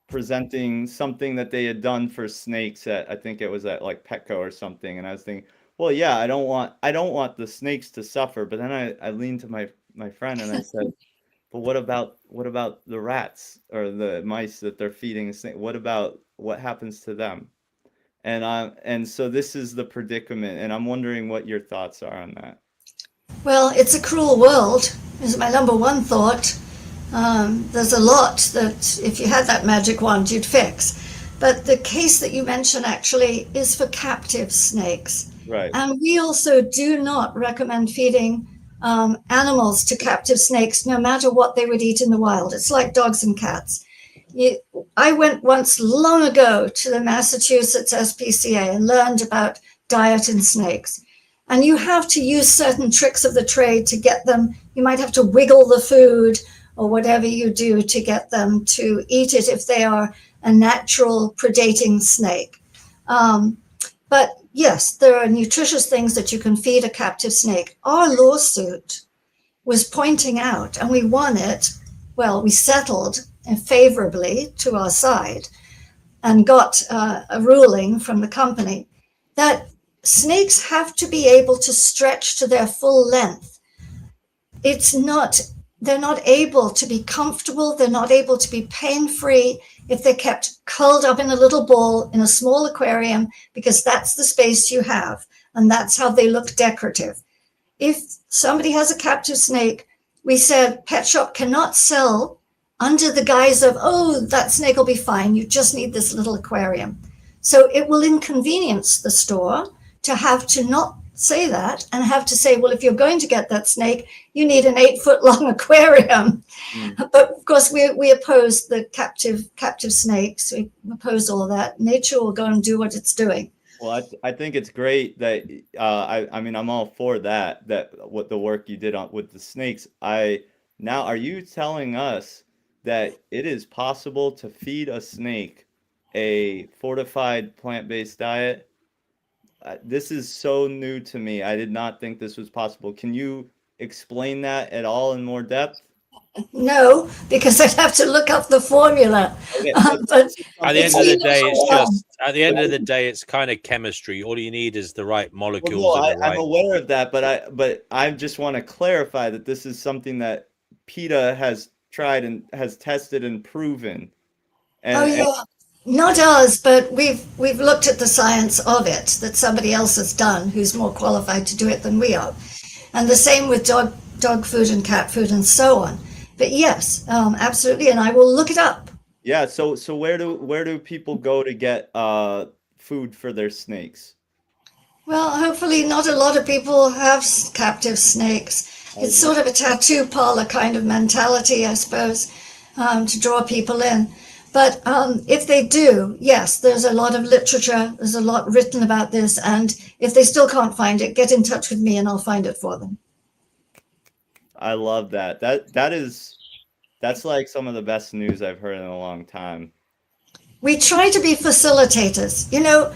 presenting something that they had done for snakes I think it was at like Petco or something, and I was thinking, well, yeah, I don't want the snakes to suffer, but then I leaned to my friend and I said, but what about the rats or the mice that they're feeding snake? What happens to them? And so this is the predicament, and I'm wondering what your thoughts are on that. Well, it's a cruel world is my number one thought. There's a lot that if you had that magic wand, you'd fix. But the case that you mentioned actually is for captive snakes. Right. And we also do not recommend feeding animals to captive snakes, no matter what they would eat in the wild. It's like dogs and cats. I went once long ago to the Massachusetts SPCA and learned about diet in snakes. And you have to use certain tricks of the trade to get them. You might have to wiggle the food or whatever you do to get them to eat it if they are a natural predating snake. But yes, there are nutritious things that you can feed a captive snake. Our lawsuit was pointing out, and we won it. Well, we settled favorably to our side and got a ruling from the company that snakes have to be able to stretch to their full length. They're not able to be comfortable. They're not able to be pain-free if they're kept curled up in a little ball in a small aquarium, because that's the space you have, and that's how they look decorative. If somebody has a captive snake, we said pet shop cannot sell under the guise of, oh, that snake will be fine. You just need this little aquarium. So it will inconvenience the store to have to not say that and have to say, well, if you're going to get that snake, you need an 8-foot-long aquarium. But of course, we oppose the captive snakes. We oppose all that. Nature will go and do what it's doing. Well, I think it's great that I mean, I'm all for that what the work you did with the snakes. Now, are you telling us that it is possible to feed a snake a fortified plant-based diet? This is so new to me. I did not think this was possible. Can you explain that at all in more depth? No, because I'd have to look up the formula. Okay, But At the it's end of the either day, it's or. just at the end of the day, it's kind of chemistry. All you need is the right well, molecules no, and the I'm right. aware of that, but I just want to clarify that this is something that PETA has tried and has tested and proven. Oh And yeah, not us, but we've looked at the science of it that somebody else has done who's more qualified to do it than we are, and the same with dog food and cat food and so on. But yes, absolutely, and I will look it up. yeah, so where do people go to get food for their snakes? Well, hopefully not a lot of people have captive snakes. It's sort of a tattoo parlor kind of mentality, I suppose, to draw people in. But if they do, yes, there's a lot of literature, there's a lot written about this, and if they still can't find it, get in touch with me and I'll find it for them. I love that. That's like some of the best news I've heard in a long time. We try to be facilitators. You know,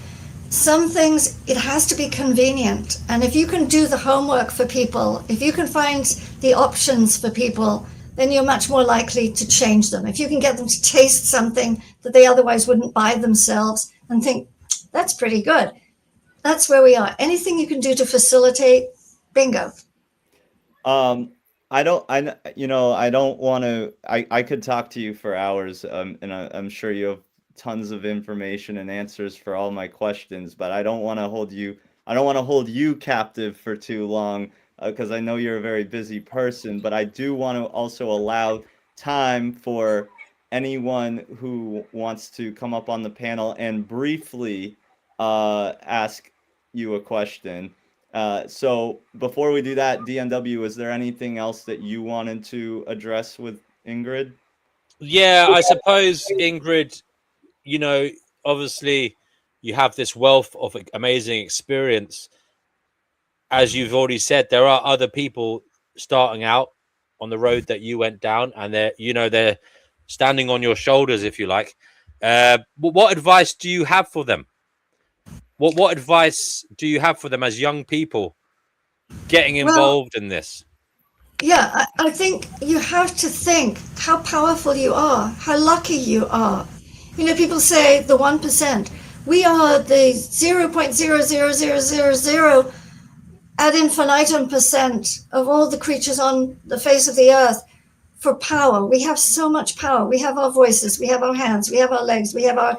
some things it has to be convenient. And if you can do the homework for people, if you can find the options for people, then you're much more likely to change them. If you can get them to taste something that they otherwise wouldn't buy themselves and think, that's pretty good. That's where we are. Anything you can do to facilitate, bingo. I don't, I don't want to, I could talk to you for hours, and I'm sure you have tons of information and answers for all my questions, but I don't want to hold you captive for too long, because I know you're a very busy person, but I do want to also allow time for anyone who wants to come up on the panel and briefly ask you a question. So before we do that, DNW, is there anything else that you wanted to address with Ingrid? Yeah, I suppose Ingrid, obviously you have this wealth of amazing experience. As you've already said, there are other people starting out on the road that you went down, and they're standing on your shoulders, if you like. What advice do you have for them? What advice do you have for them as young people getting Well, involved in this? yeah, I think you have to think how powerful you are, how lucky you are. You know, people say the 1%. We are the 0.00000 ad infinitum percent of all the creatures on the face of the earth for power. We have so much power. We have our voices, we have our hands, we have our legs, we have our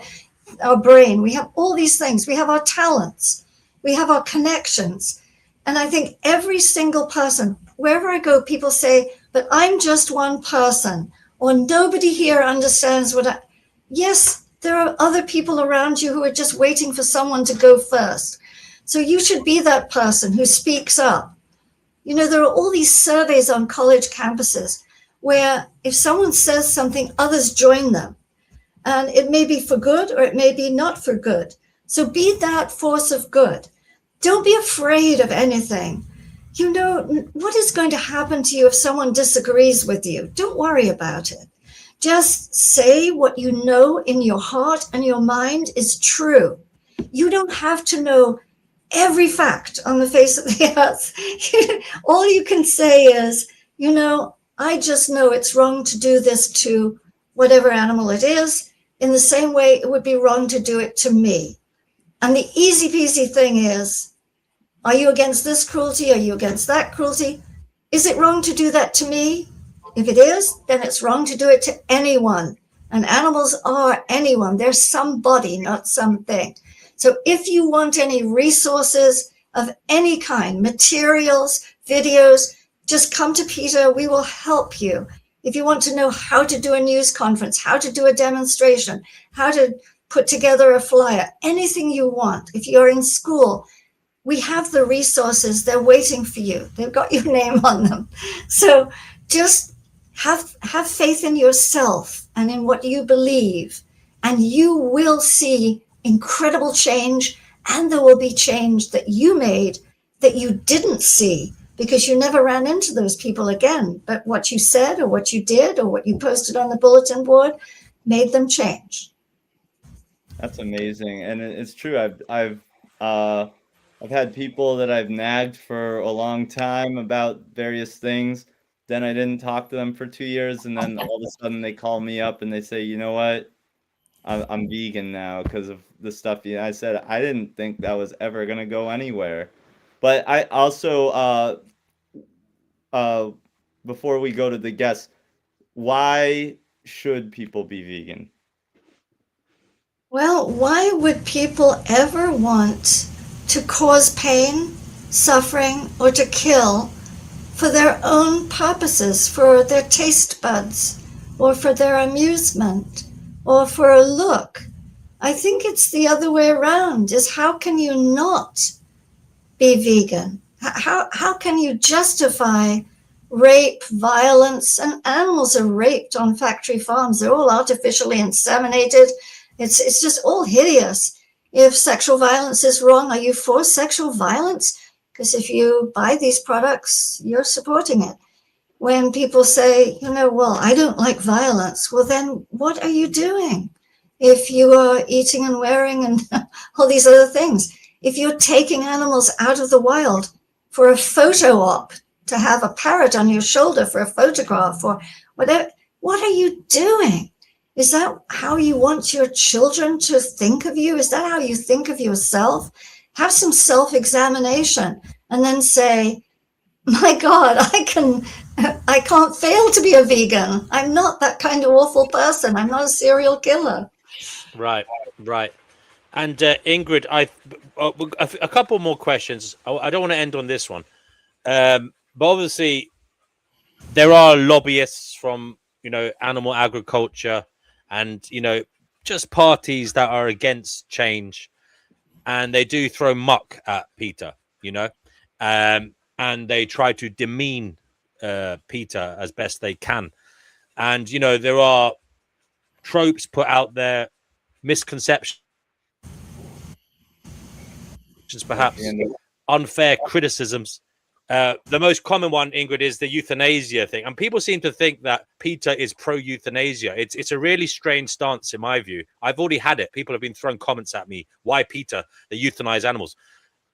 brain, we have all these things. We have our talents, we have our connections. And I think every single person, wherever I go, people say, but I'm just one person, or nobody here understands what I. Yes, there are other people around you who are just waiting for someone to go first. So you should be that person who speaks up. You know, there are all these surveys on college campuses where if someone says something, others join them. And it may be for good or it may be not for good. So be that force of good. Don't be afraid of anything. You know, what is going to happen to you if someone disagrees with you? Don't worry about it. Just say what you know in your heart and your mind is true. You don't have to know every fact on the face of the earth. All you can say is, you know, I just know it's wrong to do this to whatever animal it is, in the same way it would be wrong to do it to me. And the easy peasy thing is, are you against this cruelty? Are you against that cruelty? Is it wrong to do that to me? If it is, then it's wrong to do it to anyone. And animals are anyone. They're somebody, not something. So if you want any resources of any kind, materials, videos, just come to PETA. We will help you. If you want to know how to do a news conference, how to do a demonstration, how to put together a flyer, anything you want. If you're in school, we have the resources. They're waiting for you. They've got your name on them. So just have faith in yourself and in what you believe, and you will see incredible change, and there will be change that you made that you didn't see because you never ran into those people again. But what you said or what you did or what you posted on the bulletin board made them change. That's amazing, and it's true. I've had people that I've nagged for a long time about various things, Then I didn't talk to them for 2 years, and then all of a sudden they call me up and they say, you know what? I'm vegan now because of the stuff. I said I didn't think that was ever gonna go anywhere. But I also before we go to the guests, why should people be vegan? Well, why would people ever want to cause pain, suffering, or to kill for their own purposes, for their taste buds, or for their amusement, or for a look? I think it's the other way around, is how can you not be vegan? How can you justify rape, violence? And animals are raped on factory farms. They're all artificially inseminated. It's just all hideous. If sexual violence is wrong, are you for sexual violence? Because if you buy these products, you're supporting it. When people say, well, I don't like violence, well, then what are you doing? If you are eating and wearing and all these other things, if you're taking animals out of the wild for a photo op, to have a parrot on your shoulder for a photograph or whatever, what are you doing? Is that how you want your children to think of you? Is that how you think of yourself? Have some self-examination and then say, my God, I can't fail to be a vegan. I'm not that kind of awful person. I'm not a serial killer. Right. And Ingrid, a couple more questions. I don't want to end on this one. But obviously, there are lobbyists from, animal agriculture and, just parties that are against change. And they do throw muck at PETA, and they try to demean PETA as best they can. And, there are tropes put out there, misconceptions, perhaps unfair criticisms. The most common one, Ingrid, is the euthanasia thing. And people seem to think that PETA is pro-euthanasia. It's a really strange stance in my view. I've already had it. People have been throwing comments at me. Why PETA? They euthanize animals.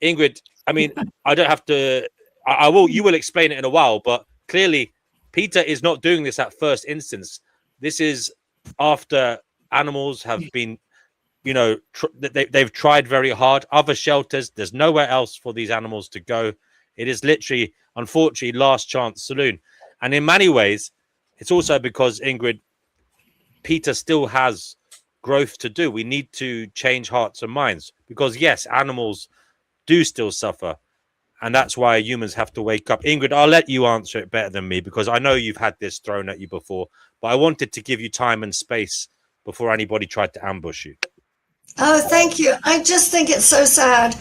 Ingrid, I mean, I don't have to... you will explain it in a while, but clearly PETA is not doing this at first instance. This is after animals have been, they've tried very hard. Other shelters, there's nowhere else for these animals to go. It is literally, unfortunately, last chance saloon. And in many ways, it's also because, Ingrid, PETA still has growth to do. We need to change hearts and minds because, yes, animals do still suffer. And that's why humans have to wake up. Ingrid, I'll let you answer it better than me because I know you've had this thrown at you before. But I wanted to give you time and space before anybody tried to ambush you. Oh, thank you. I just think it's so sad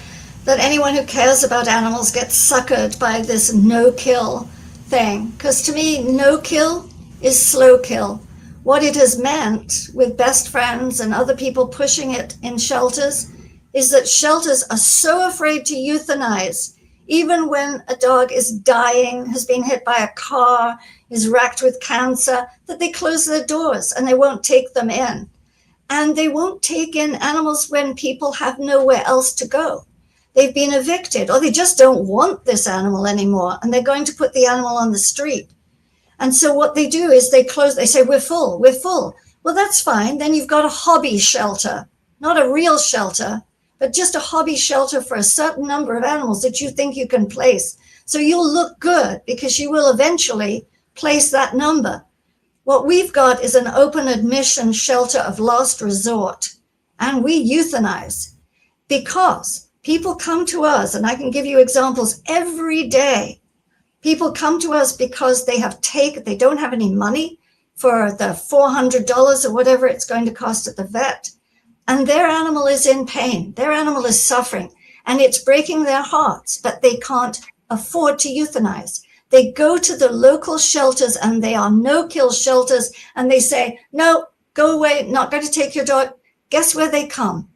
that anyone who cares about animals gets suckered by this no-kill thing. Because to me, no-kill is slow kill. What it has meant with best friends and other people pushing it in shelters is that shelters are so afraid to euthanize, even when a dog is dying, has been hit by a car, is racked with cancer, that they close their doors and they won't take them in. And they won't take in animals when people have nowhere else to go. They've been evicted or they just don't want this animal anymore and they're going to put the animal on the street. And so what they do is they say, we're full. Well, that's fine. Then you've got a hobby shelter, not a real shelter, but just a hobby shelter for a certain number of animals that you think you can place. So you'll look good because you will eventually place that number. What we've got is an open admission shelter of last resort, and we euthanize because people come to us, and I can give you examples every day. People come to us because they don't have any money for the $400 or whatever it's going to cost at the vet. And their animal is in pain. Their animal is suffering and it's breaking their hearts, but they can't afford to euthanize. They go to the local shelters and they are no-kill shelters and they say, no, go away, not going to take your dog. Guess where they come?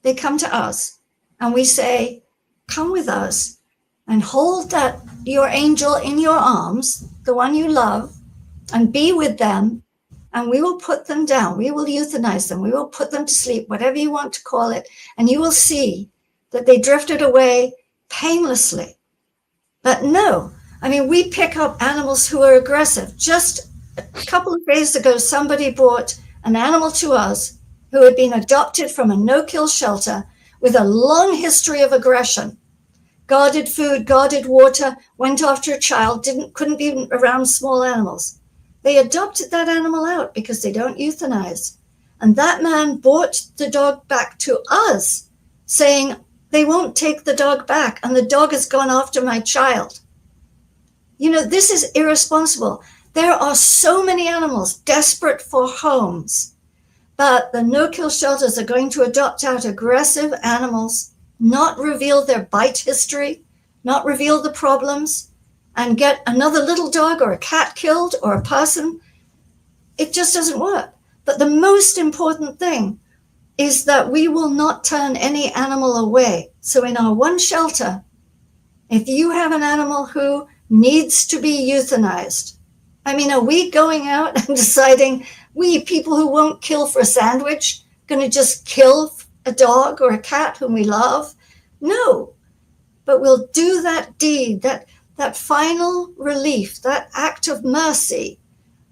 They come to us and we say, come with us and hold your angel in your arms, the one you love, and be with them. And we will put them down. We will euthanize them. We will put them to sleep, whatever you want to call it. And you will see that they drifted away painlessly. But no, I mean, we pick up animals who are aggressive. Just a couple of days ago, somebody brought an animal to us who had been adopted from a no-kill shelter with a long history of aggression. Guarded food, guarded water, went after a child, couldn't be around small animals. They adopted that animal out because they don't euthanize. And that man brought the dog back to us, saying they won't take the dog back, and the dog has gone after my child. You know, this is irresponsible. There are so many animals desperate for homes, but the no-kill shelters are going to adopt out aggressive animals, not reveal their bite history, not reveal the problems, and get another little dog or a cat killed or a person. It just doesn't work. But the most important thing is that we will not turn any animal away. So in our one shelter, if you have an animal who needs to be euthanized, I mean, are we going out and deciding, we people who won't kill for a sandwich, going to just kill a dog or a cat whom we love? No, but we'll do that deed, that final relief, that act of mercy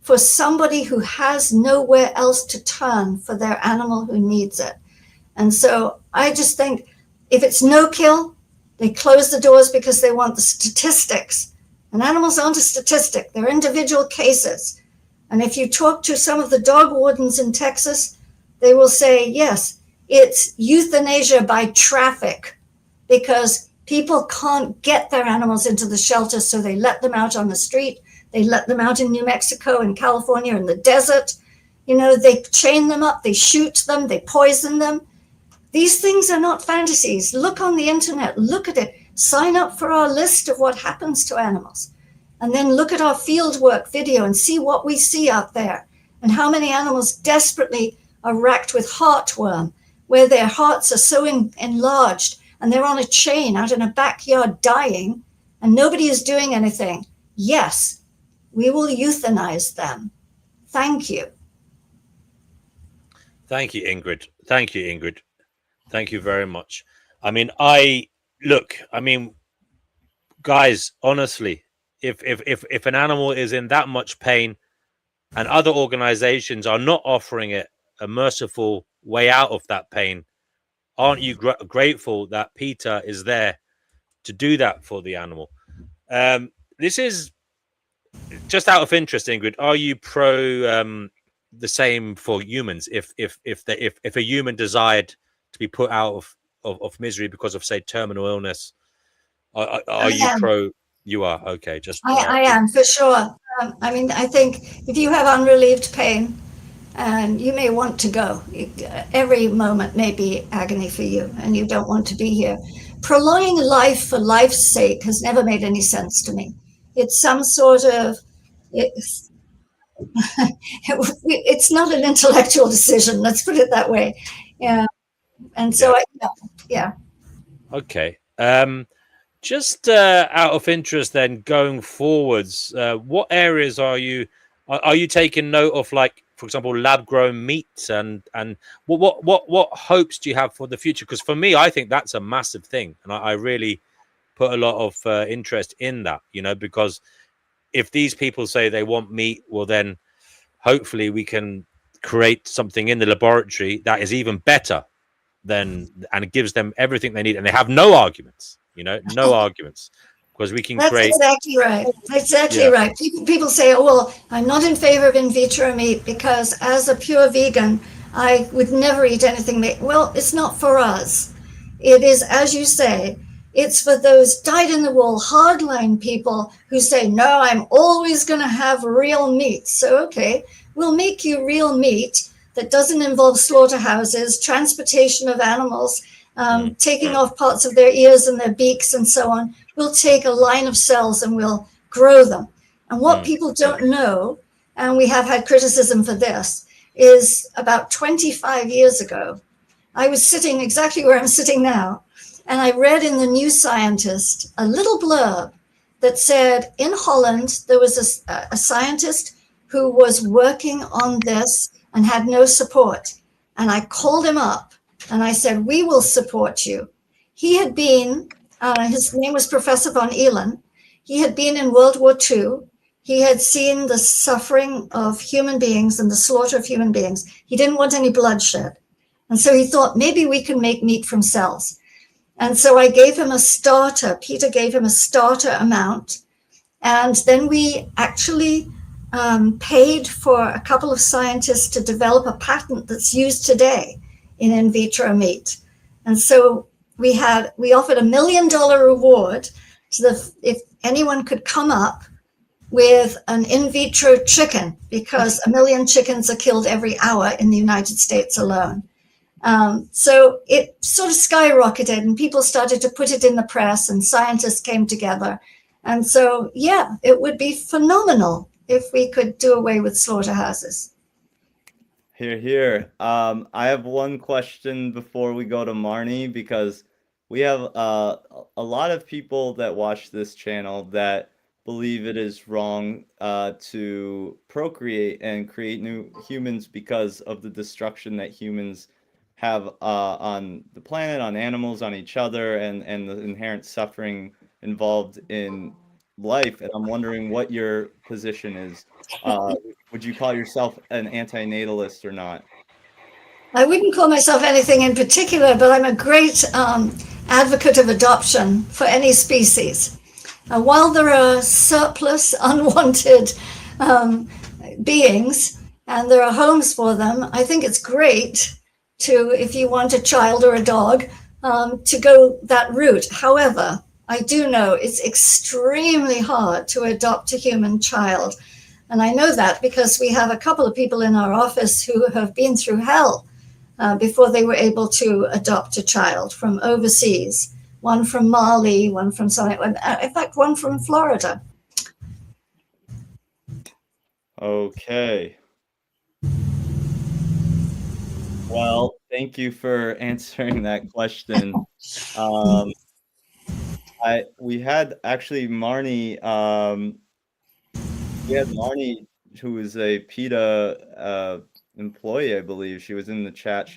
for somebody who has nowhere else to turn for their animal who needs it. And so I just think if it's no kill, they close the doors because they want the statistics. And animals aren't a statistic, they're individual cases. And if you talk to some of the dog wardens in Texas, they will say, yes, it's euthanasia by traffic because people can't get their animals into the shelter, so they let them out on the street. They let them out in New Mexico and California in the desert. You know, they chain them up, they shoot them, they poison them. These things are not fantasies. Look on the internet, look at it. Sign up for our list of what happens to animals. And then look at our field work video and see what we see out there and how many animals desperately are racked with heartworm, where their hearts are so enlarged and they're on a chain out in a backyard dying and nobody is doing anything. Yes, we will euthanize them. Thank you. Thank you, Ingrid. Thank you, Ingrid. Thank you very much. I mean, guys, honestly, if an animal is in that much pain and other organizations are not offering it a merciful way out of that pain, aren't you grateful that PETA is there to do that for the animal? This is just out of interest, Ingrid. Are you pro the same for humans? If a human desired to be put out of misery because of, say, terminal illness, are you pro? You are. Okay, just I am, for sure. I mean, I think if you have unrelieved pain and you may want to go, every moment may be agony for you and you don't want to be here. Prolonging life for life's sake has never made any sense to me. It's some sort of, it's not an intellectual decision, let's put it that way. Yeah. And so, yeah. Okay. Just out of interest, then, going forwards, what areas are you taking note of, like, for example, lab-grown meats, and what hopes do you have for the future? Because for me, I think that's a massive thing, and I really put a lot of interest in that, you know, because if these people say they want meat, well, then hopefully we can create something in the laboratory that is even better and it gives them everything they need, and they have no arguments. You know, no arguments, because we can create. Exactly right. Exactly right. People say, oh, well, I'm not in favor of in vitro meat because as a pure vegan, I would never eat anything meat. Well, it's not for us. It is, as you say, it's for those dyed-in-the-wool hardline people who say, no, I'm always going to have real meat. So, okay, we'll make you real meat that doesn't involve slaughterhouses, transportation of animals, taking off parts of their ears and their beaks and so on. We'll take a line of cells and we'll grow them. And what people don't know, and we have had criticism for this, is about 25 years ago, I was sitting exactly where I'm sitting now, and I read in the New Scientist a little blurb that said in Holland there was a scientist who was working on this and had no support. And I called him up and I said, we will support you. He had been, his name was Professor von Ehlen. He had been in World War II. He had seen the suffering of human beings and the slaughter of human beings. He didn't want any bloodshed. And so he thought, maybe we can make meat from cells. And so I gave him a starter. PETA gave him a starter amount. And then we actually paid for a couple of scientists to develop a patent that's used today in vitro meat. And so we offered $1 million reward so that if anyone could come up with an in vitro chicken, because 1 million chickens are killed every hour in the United States alone. So it sort of skyrocketed and people started to put it in the press and scientists came together. And so, yeah, it would be phenomenal if we could do away with slaughterhouses. Here, here. I have one question before we go to Marnie, because we have a lot of people that watch this channel that believe it is wrong to procreate and create new humans because of the destruction that humans have on the planet, on animals, on each other, and the inherent suffering involved in life. And I'm wondering what your position is. Would you call yourself an antinatalist or not? I wouldn't call myself anything in particular, but I'm a great advocate of adoption for any species. While there are surplus, unwanted beings, and there are homes for them, I think it's great to, if you want a child or a dog, to go that route. However, I do know it's extremely hard to adopt a human child. And I know that because we have a couple of people in our office who have been through hell before they were able to adopt a child from overseas. One from Mali, one from in fact, one from Florida. Okay. Well, thank you for answering that question. We had actually Marnie. We had Marnie, who is a PETA employee, I believe. She was in the chat.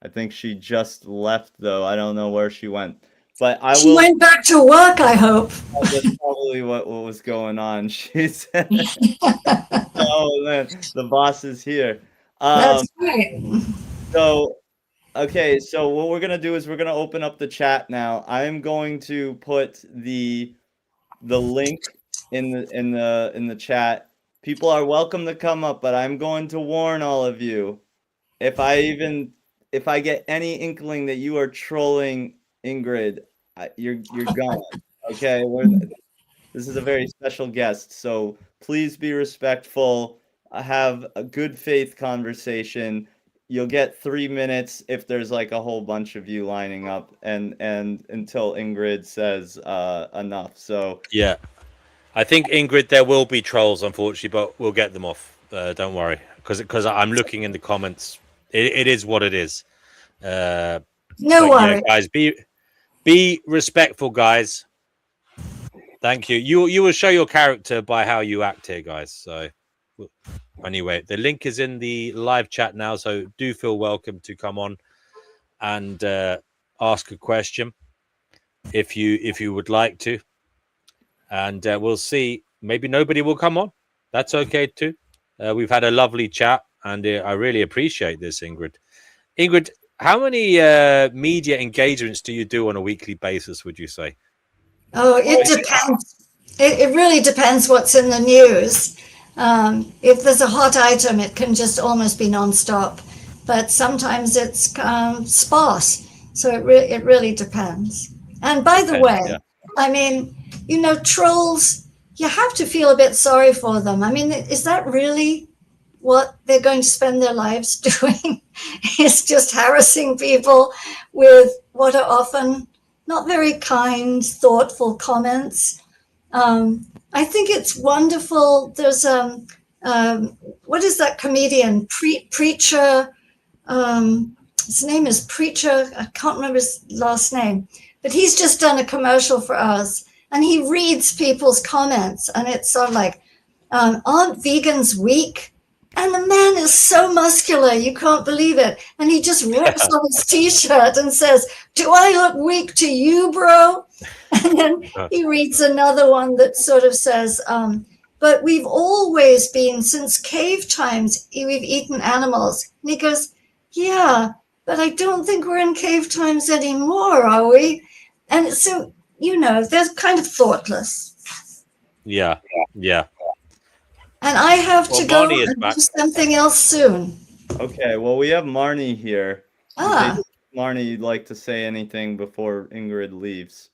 I think she just left, though. I don't know where she went. But She went back to work, I hope. That's probably what was going on. She said, oh, man, the boss is here. That's right. So, okay, so what we're gonna do is we're gonna open up the chat now. I am going to put the link in the chat. People are welcome to come up, but I'm going to warn all of you. If I get any inkling that you are trolling Ingrid, you're gone. Okay, this is a very special guest, so please be respectful. Have a good faith conversation. You'll get 3 minutes if there's like a whole bunch of you lining up, and until Ingrid says enough. So yeah, I think Ingrid, there will be trolls, unfortunately, but we'll get them off. Don't worry, because I'm looking in the comments. It is what it is. No worry, guys. Be respectful, guys. Thank you. You will show your character by how you act here, guys. So anyway, the link is in the live chat now, so do feel welcome to come on and ask a question if you would like to. And we'll see. Maybe nobody will come on. That's okay too. We've had a lovely chat, and I really appreciate this, Ingrid. Ingrid, how many media engagements do you do on a weekly basis, would you say? Oh, it depends. It really depends what's in the news. If there's a hot item, it can just almost be nonstop. But sometimes it's sparse. So it really depends. And by the way, yeah. I mean, trolls, you have to feel a bit sorry for them. I mean, is that really what they're going to spend their lives doing? It's just harassing people with what are often not very kind, thoughtful comments. I think it's wonderful. There's what is that comedian? Preacher. His name is Preacher. I can't remember his last name, but he's just done a commercial for us, and he reads people's comments, and it's sort of like, aren't vegans weak? And the man is so muscular, you can't believe it. And he just rips on his t-shirt and says, do I look weak to you, bro? And then he reads another one that sort of says, but we've always been, since cave times, we've eaten animals. And he goes, yeah, but I don't think we're in cave times anymore, are we? And so, they're kind of thoughtless. Yeah. And I have to go Marnie is and back. do something else soon. Okay, well, we have Marnie here. Ah. Marnie, you'd like to say anything before Ingrid leaves?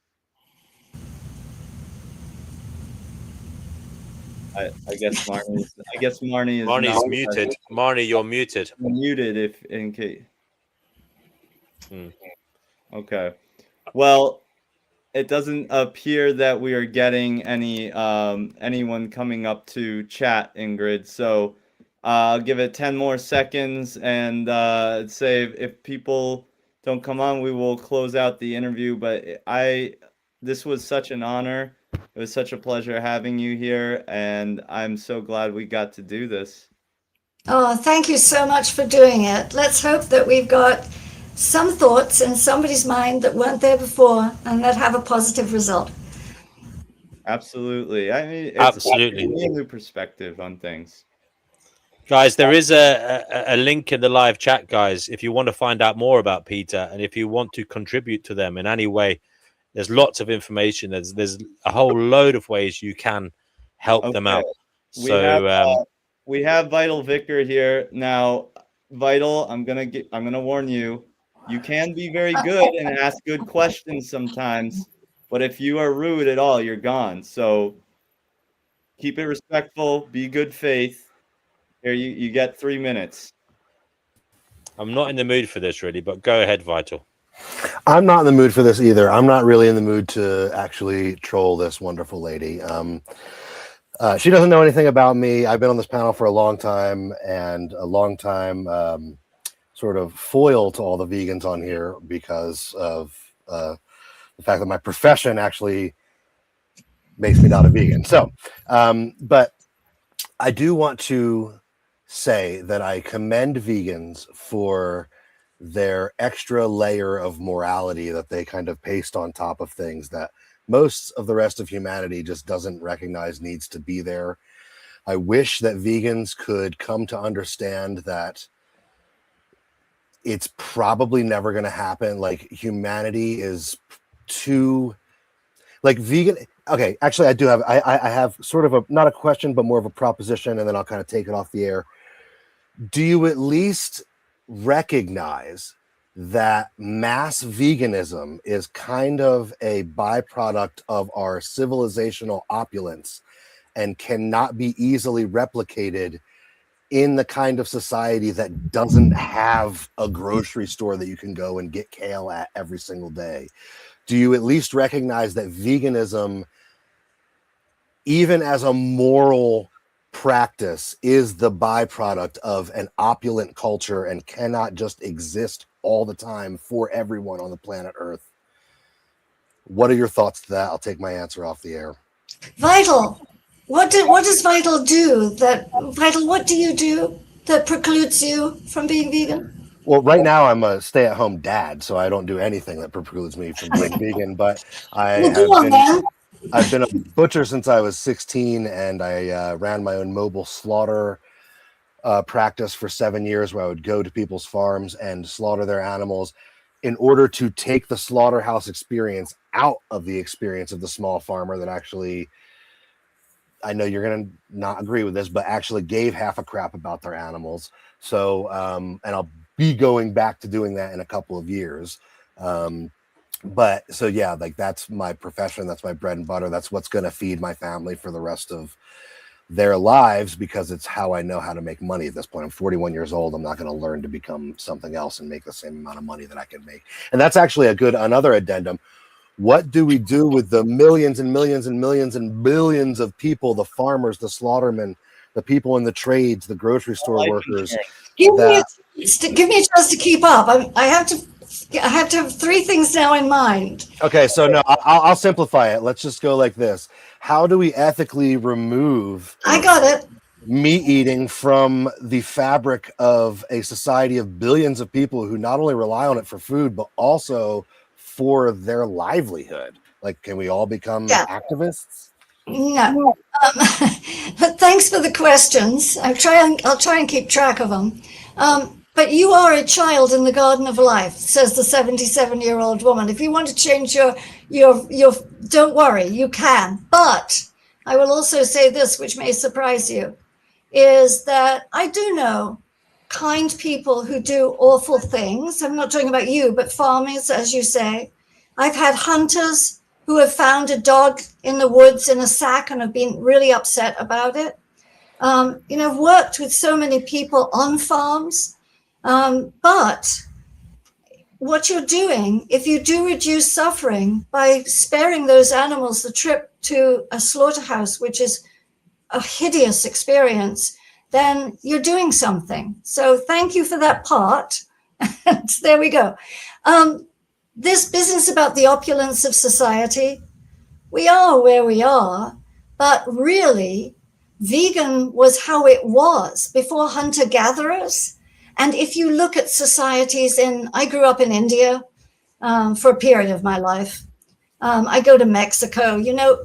I guess Marnie is Marnie's not muted. Marnie, you're muted. Muted if in case. Hmm. Okay. Well, it doesn't appear that we are getting any anyone coming up to chat, Ingrid. So I'll give it 10 more seconds and say if people don't come on, we will close out the interview. But this was such an honor. It was such a pleasure having you here, and I'm so glad we got to do this. Oh, thank you so much for doing it. Let's hope that we've got some thoughts in somebody's mind that weren't there before and that have a positive result. Absolutely. I mean, Absolutely. It's a new perspective on things. Guys, there is a link in the live chat, guys, if you want to find out more about PETA and if you want to contribute to them in any way. There's lots of information. There's a whole load of ways you can help them out. We have Vital Vicar here now. Vital, I'm gonna warn you. You can be very good and ask good questions sometimes, but if you are rude at all, you're gone. So keep it respectful. Be good faith. Here, you get 3 minutes. I'm not in the mood for this really, but go ahead, Vital. I'm not in the mood for this either. I'm not really in the mood to actually troll this wonderful lady. She doesn't know anything about me. I've been on this panel for a long time and a long time sort of foil to all the vegans on here because of the fact that my profession actually makes me not a vegan. So, but I do want to say that I commend vegans for their extra layer of morality that they kind of paste on top of things that most of the rest of humanity just doesn't recognize needs to be there. I wish that vegans could come to understand that it's probably never going to happen. Like humanity is too vegan. Okay, actually I do have, I have sort of not a question, but more of a proposition, and then I'll kind of take it off the air. Do you at least recognize that mass veganism is kind of a byproduct of our civilizational opulence and cannot be easily replicated in the kind of society that doesn't have a grocery store that you can go and get kale at every single day? Do you at least recognize that veganism, even as a moral practice, is the byproduct of an opulent culture and cannot just exist all the time for everyone on the planet Earth? What are your thoughts to that? I'll take my answer off the air. Vital, what does Vital do? What do you do that precludes you from being vegan? Well, right now I'm a stay-at-home dad, so I don't do anything that precludes me from being vegan. But I've been a butcher since I was 16, and I ran my own mobile slaughter practice for 7 years, where I would go to people's farms and slaughter their animals in order to take the slaughterhouse experience out of the experience of the small farmer that actually, I know you're going to not agree with this, but actually gave half a crap about their animals. So, and I'll be going back to doing that in a couple of years. But so, yeah, like that's my profession. That's my bread and butter. That's what's going to feed my family for the rest of their lives, because it's how I know how to make money at this point. I'm 41 years old. I'm not going to learn to become something else and make the same amount of money that I can make. And that's actually another addendum. What do we do with the millions and millions and millions and billions of people, the farmers, the slaughtermen, the people in the trades, the grocery store workers? Give me a chance to keep up. I have to have three things now in mind. Okay, so no, I'll simplify it. Let's just go like this. How do we ethically remove meat eating from the fabric of a society of billions of people who not only rely on it for food, but also for their livelihood? Like, can we all become Yeah. activists? No. But thanks for the questions. I'll try and keep track of them. But you are a child in the garden of life, says the 77-year-old woman. If you want to change your, don't worry, you can. But I will also say this, which may surprise you, is that I do know kind people who do awful things. I'm not talking about you, but farmers, as you say. I've had hunters who have found a dog in the woods in a sack and have been really upset about it. I've worked with so many people on farms, but what you're doing, if you do reduce suffering by sparing those animals the trip to a slaughterhouse, which is a hideous experience, then you're doing something. So thank you for that part. There we go. This business about the opulence of society, we are where we are, but really, vegan was how it was before hunter-gatherers. And if you look at societies I grew up in India for a period of my life. I go to Mexico,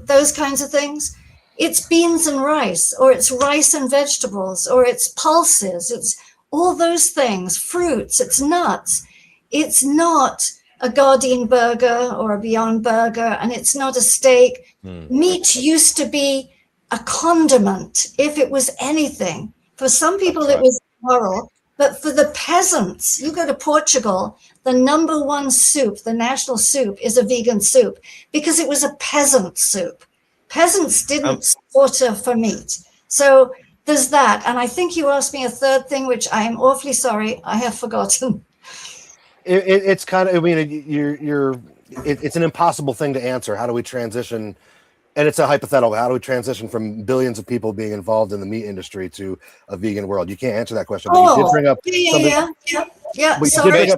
those kinds of things. It's beans and rice, or it's rice and vegetables, or it's pulses. It's all those things, fruits, it's nuts. It's not a Gardein burger or a Beyond burger, and it's not a steak. Meat used to be a condiment, if it was anything. For some people, it was moral, but for the peasants, you go to Portugal, the number one soup, the national soup, is a vegan soup because it was a peasant soup. Peasants didn't slaughter for meat. So there's that. And I think you asked me a third thing, which I am awfully sorry, I have forgotten. It's kind of, I mean, it's an impossible thing to answer. How do we transition? And it's a hypothetical. How do we transition from billions of people being involved in the meat industry to a vegan world? You can't answer that question. But you did bring up Sorry.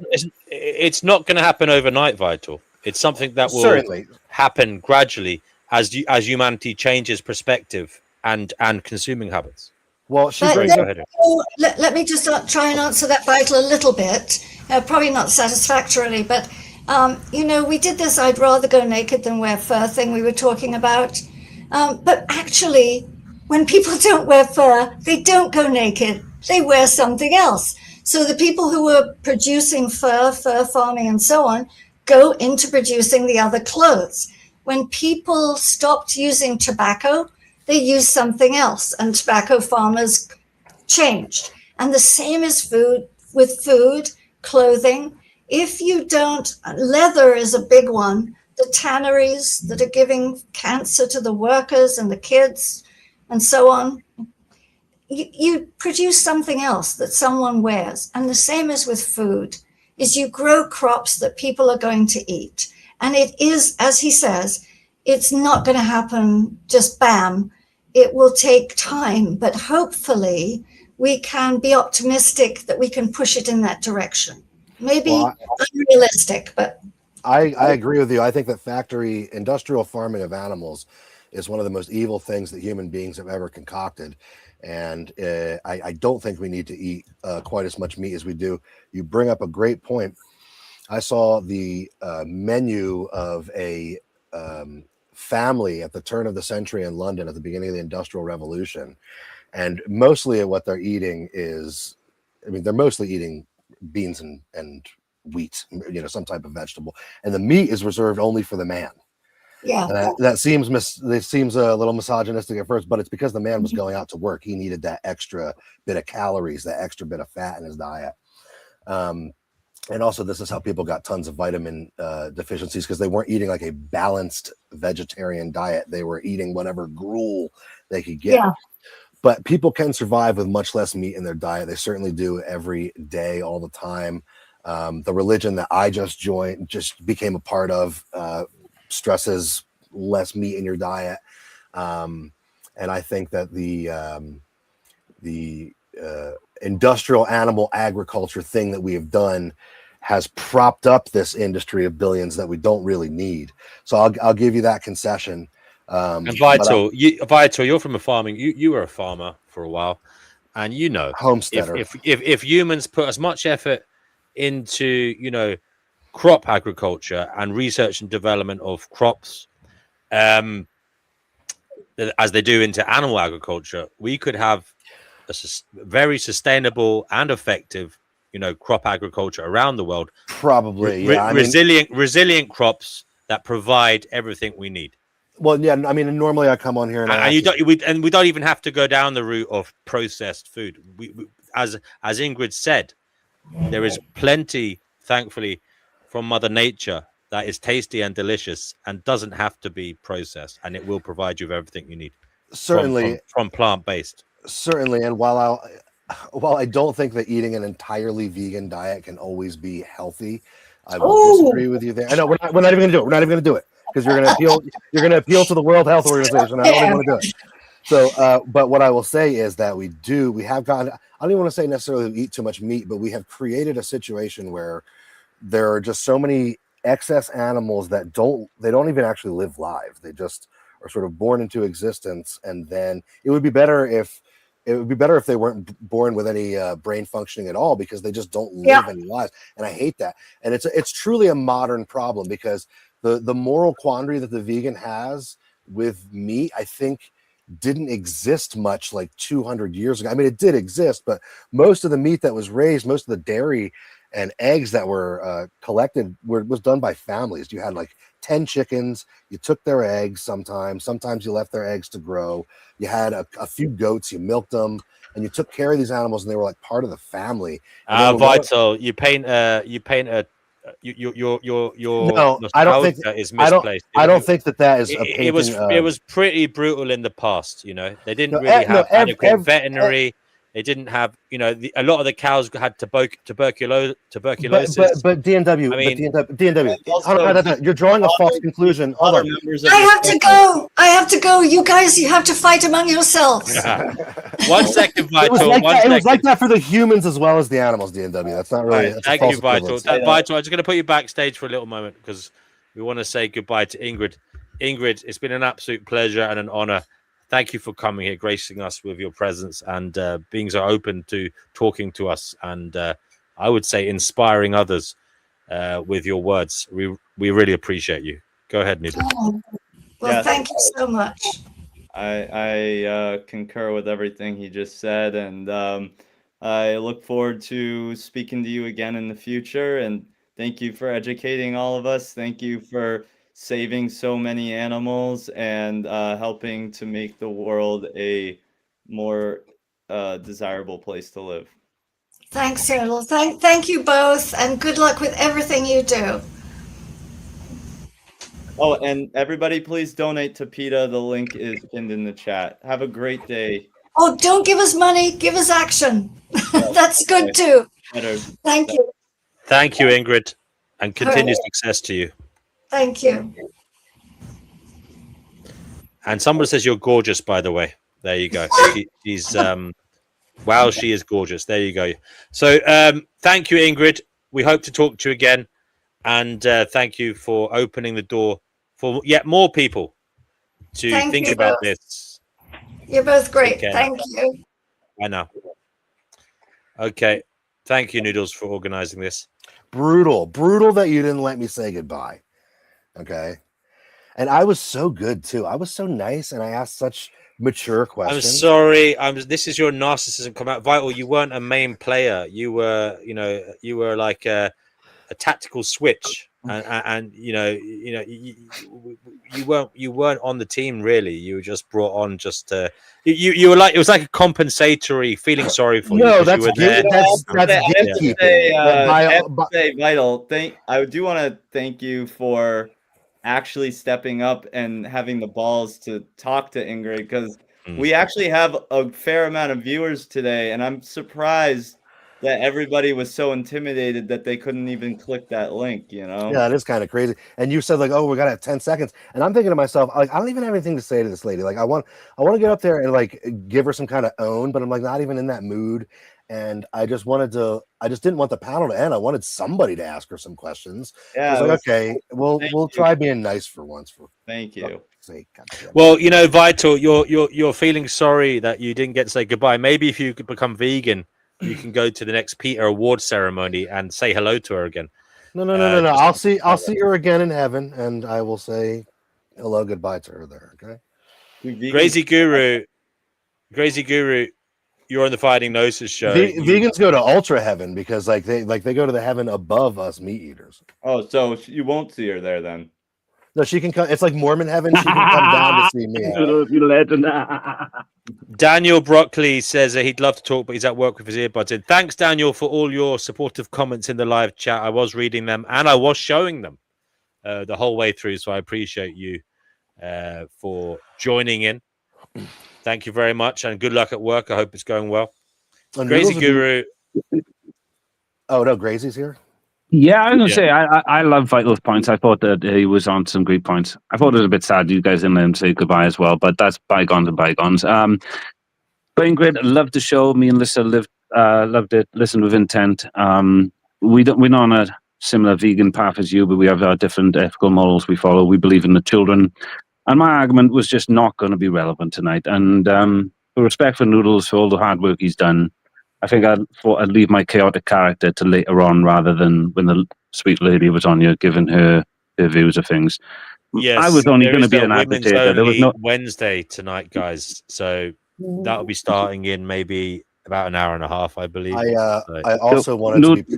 It's not going to happen overnight, Vital. It's something that will certainly happen gradually as humanity changes perspective and consuming habits. Well, let me just try and answer that, Vital, a little bit. Probably not satisfactorily, but we did this I'd rather go naked than wear fur thing we were talking about. But actually, when people don't wear fur, they don't go naked. They wear something else. So the people who were producing fur farming and so on, go into producing the other clothes. When people stopped using tobacco, they used something else, and tobacco farmers changed. And the same is with food, clothing. If you don't, leather is a big one. The tanneries that are giving cancer to the workers and the kids and so on. You produce something else that someone wears. And the same is with food, is you grow crops that people are going to eat. And it is, as he says, it's not going to happen just bam. It will take time, but hopefully we can be optimistic that we can push it in that direction. Maybe unrealistic, but I agree with you. I think that industrial farming of animals is one of the most evil things that human beings have ever concocted. And I don't think we need to eat quite as much meat as we do. You bring up a great point. I saw the menu of a family at the turn of the century in London at the beginning of the Industrial Revolution. And mostly what they're eating is, they're mostly eating beans and wheat, some type of vegetable. And the meat is reserved only for the man. Yeah. That seems a little misogynistic at first, but it's because the man was going out to work. He needed that extra bit of calories, that extra bit of fat in his diet. And also, this is how people got tons of vitamin deficiencies, because they weren't eating like a balanced vegetarian diet. They were eating whatever gruel they could get. Yeah. But people can survive with much less meat in their diet. They certainly do every day, all the time. The religion that I just became a part of stresses less meat in your diet. And I think that the industrial animal agriculture thing that we have done has propped up this industry of billions that we don't really need. So I'll give you that concession. And Vital, you're from a farming. You were a farmer for a while, and homesteader. If humans put as much effort into crop agriculture and research and development of crops, as they do into animal agriculture, we could have a very sustainable and effective, crop agriculture around the world. Probably, yeah. Resilient crops that provide everything we need. Well, yeah. I mean, normally I come on here and we don't even have to go down the route of processed food. We as Ingrid said, there is plenty, thankfully, from Mother Nature that is tasty and delicious and doesn't have to be processed, and it will provide you with everything you need. Certainly from plant-based. Certainly, and while I don't think that eating an entirely vegan diet can always be healthy, I will disagree with you there. I know we're not even going to do it. We're not even going to do it because you're going to appeal to the World Health Organization. I don't even want to do it. So, but what I will say is that we have gotten. I don't even want to say necessarily we eat too much meat, but we have created a situation where there are just so many excess animals that don't even actually live live. They just are sort of born into existence, and then it would be better if they weren't born with any brain functioning at all, because they just don't live any lives. And I hate that. And it's truly a modern problem, because the moral quandary that the vegan has with meat, I think, didn't exist much like 200 years ago. I mean, it did exist, but most of the meat that was raised, most of the dairy and eggs that were collected was done by families. You had like 10 chickens, you took their eggs sometimes you left their eggs to grow. You had a few goats, you milked them, and you took care of these animals, and they were like part of the family. Vital, your no, I don't think is misplaced. I don't think that is. It was pretty brutal in the past. They didn't really have adequate veterinary. They didn't have, a lot of the cows had tuberculosis. But DNW, I mean, DNW. You're drawing a false conclusion. Hold on. I have to go. You guys, you have to fight among yourselves. 1 second, Vital. It was like that for the humans as well as the animals, DNW. That's not really. Right. Thank you, Vital. Vital, I'm just going to put you backstage for a little moment because we want to say goodbye to Ingrid. Ingrid, it's been an absolute pleasure and an honor. Thank you for coming here, gracing us with your presence and being so open to talking to us, and I would say inspiring others with your words. We really appreciate you. Go ahead, Nita. Well, thank you so much. I concur with everything he just said, and I look forward to speaking to you again in the future. And thank you for educating all of us. Thank you for saving so many animals and helping to make the world a more desirable place to live. Thanks, Cyril. Thank you both, and good luck with everything you do. Oh, and everybody, please donate to PETA. The link is pinned in the chat. Have a great day. Oh, don't give us money. Give us action. That's good too. Thank you. Thank you, Ingrid, and continued success to you. Thank you. And somebody says you're gorgeous, by the way. There you go. She's wow, she is gorgeous. There you go. So thank you, Ingrid. We hope to talk to you again. And thank you for opening the door for yet more people to think about this. You're both great. Thank you. I know. Okay. Thank you, Noodles, for organizing this. Brutal that you didn't let me say goodbye. Okay. And I was so good too. I was so nice, and I asked such mature questions. I'm sorry. This is your narcissism come out. Vital, you weren't a main player. You were, you were like a tactical switch, and you weren't on the team really. You were just brought on just to. You were like, it was like a compensatory feeling sorry for you. No, that's you were there. That's Vital. I do want to thank you for actually stepping up and having the balls to talk to Ingrid, because we actually have a fair amount of viewers today, and I'm surprised that everybody was so intimidated that they couldn't even click that link, Yeah, it is kind of crazy. And you said like, oh, we got to have 10 seconds. And I'm thinking to myself, like, I don't even have anything to say to this lady. Like, I want to get up there and like give her some kind of own, but I'm like not even in that mood. And I just didn't want the panel to end. I wanted somebody to ask her some questions. Yeah. I was like, okay, we'll try being nice for once. Thank you. Well, Vital, you're feeling sorry that you didn't get to say goodbye. Maybe if you could become vegan, you can go to the next PETA award ceremony and say hello to her again. No. I'll see her again in heaven, and I will say hello, goodbye to her there. Okay. Crazy Guru, you're on the Fighting Gnosis show. Vegans go to ultra heaven because they go to the heaven above us meat eaters. Oh, so you won't see her there then? No, she can come. It's like Mormon heaven. She can come down to see me. You legend. Daniel Broccoli says that he'd love to talk, but he's at work with his earbuds in. Thanks, Daniel, for all your supportive comments in the live chat. I was reading them and I was showing them the whole way through, so I appreciate you for joining in. Thank you very much, and good luck at work. I hope it's going well. Crazy Guru. Oh no, Crazy's here. Yeah, I was gonna say I love Vital's points. I thought that he was on some great points. I thought it was a bit sad you guys didn't let him say goodbye as well, but that's bygones and bygones. But Ingrid, loved the show. Me and Lisa loved it. Listened with intent. We're not on a similar vegan path as you, but we have our different ethical models we follow. We believe in the children, and my argument was just not going to be relevant tonight. And for respect for Noodles for all the hard work he's done, I think I'd leave my chaotic character to later on rather than when the sweet lady was on here giving her views of things. Yes, I was only there going to is be a an women's agitator. There was only no Wednesday tonight, guys. So that'll be starting in maybe about an hour and a half, I believe. I also wanted to be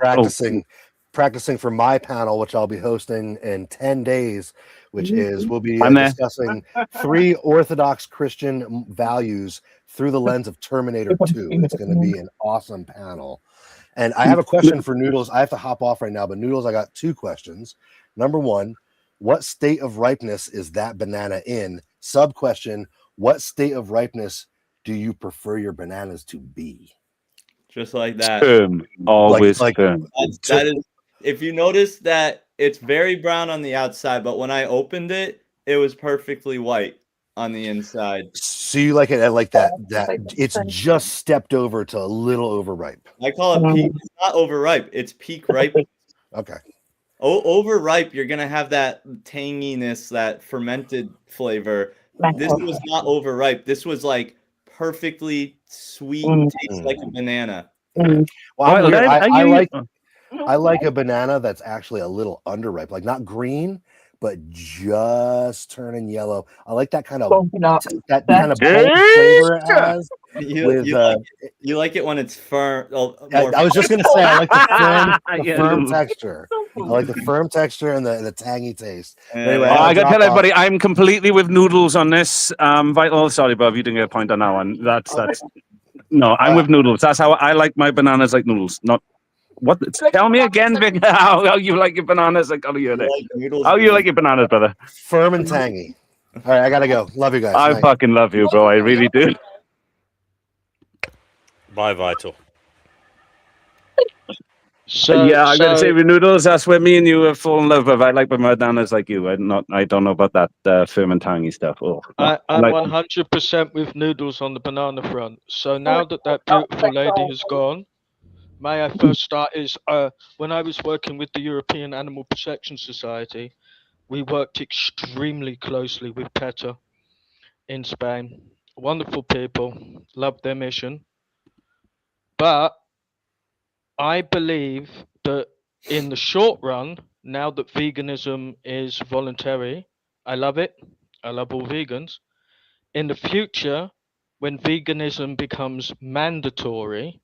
practicing for my panel, which I'll be hosting in 10 days, which is we'll be discussing 3 Orthodox Christian values through the lens of Terminator 2. It's going to be an awesome panel. And I have a question for Noodles. I have to hop off right now, but Noodles, I got 2 questions. Number 1, what state of ripeness is that banana in? Sub question, what state of ripeness do you prefer your bananas to be? Just like that. Always firm. That is, if you notice that it's very brown on the outside, but when I opened it, it was perfectly white on the inside. So you like it like that it's just stepped over to a little overripe. I call it peak. It's not overripe. It's peak ripe. Okay. Overripe, you're gonna have that tanginess, that fermented flavor. This was not overripe. This was like perfectly sweet, tastes like a banana. Well, I like a banana that's actually a little underripe, like not green, but just turning yellow. I like that kind of bold flavor it has. You like it when it's firm. I was just gonna say I like the firm texture. I like the firm texture and the tangy taste. Anyway, I gotta tell everybody, I'm completely with Noodles on this. Vital, sorry, Bob, you didn't get a point on that one. That's no, I'm with Noodles. That's how I like my bananas, like Noodles. Not what? Tell me again, Vic, how you like your bananas? I gotta hear that. How you like your bananas, brother? Firm and tangy. All right, I gotta go. Love you guys. I fucking love you, bro. I really do. Bye, Vital. So yeah, I gotta say with Noodles, that's where me and you have fallen in love with. I like my bananas like you. I don't know about that firm and tangy stuff. Oh, I'm 100% with Noodles on the banana front. So now that beautiful lady has gone, may I first start is when I was working with the European Animal Protection Society, we worked extremely closely with PETA in Spain. Wonderful people, loved their mission. But I believe that in the short run, now that veganism is voluntary, I love it. I love all vegans. In the future, when veganism becomes mandatory,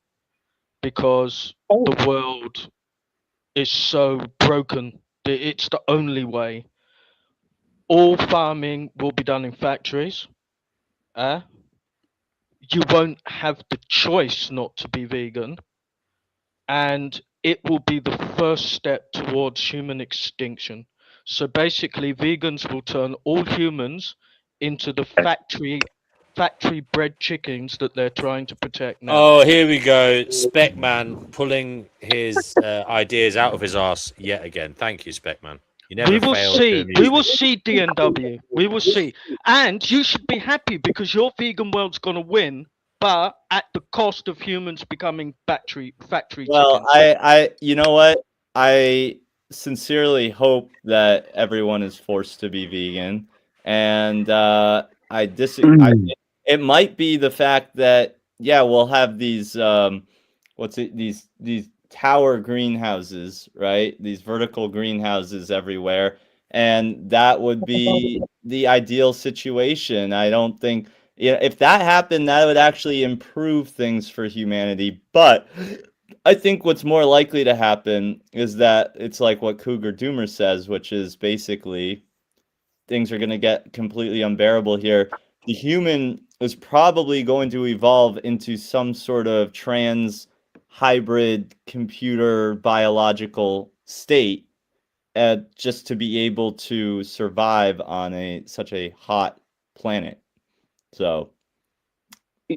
because the world is so broken, it's the only way. All farming will be done in factories. You won't have the choice not to be vegan. And it will be the first step towards human extinction. So basically, vegans will turn all humans into the factory bred chickens that they're trying to protect now. Oh, here we go. Specman pulling his ideas out of his ass yet again. Thank you, Specman. You never we will fail see. to We will see, DNW. We will see. And you should be happy because your vegan world's going to win, but at the cost of humans becoming factory Well, chickens. you know what? I sincerely hope that everyone is forced to be vegan, and I disagree. It might be the fact that we'll have these these tower greenhouses, right? These vertical greenhouses everywhere. And that would be the ideal situation. I don't think, if that happened, that would actually improve things for humanity. But I think what's more likely to happen is that it's like what Cougar Doomer says, which is basically things are going to get completely unbearable here. The human is probably going to evolve into some sort of trans hybrid computer biological state, just to be able to survive on such a hot planet. So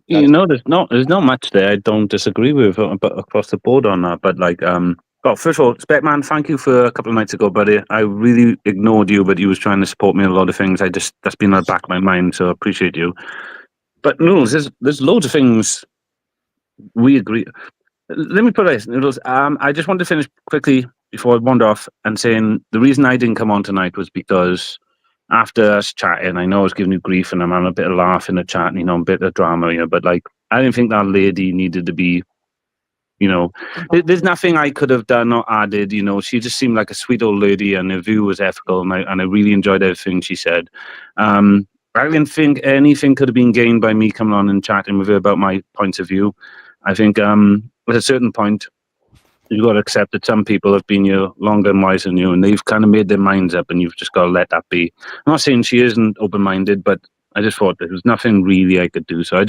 you know, there's not much there I don't disagree with across the board on that. But like, well, first of all, Specman, thank you for a couple of nights ago, buddy. I really ignored you, but you was trying to support me in a lot of things. That's been on the back of my mind, so I appreciate you. But Noodles, there's loads of things we agree. Let me put it this, Noodles. I just want to finish quickly before I wander off and saying the reason I didn't come on tonight was because after us chatting, I know I was giving you grief and I'm having a bit of laugh in the chat and, a bit of drama, but like, I didn't think that lady needed to be, there's nothing I could have done or added, she just seemed like a sweet old lady and her view was ethical and I really enjoyed everything she said. I didn't think anything could have been gained by me coming on and chatting with her about my points of view. I think at a certain point, you've got to accept that some people have been here longer and wiser than you, and they've kind of made their minds up, and you've just got to let that be. I'm not saying she isn't open-minded, but I just thought there was nothing really I could do. So me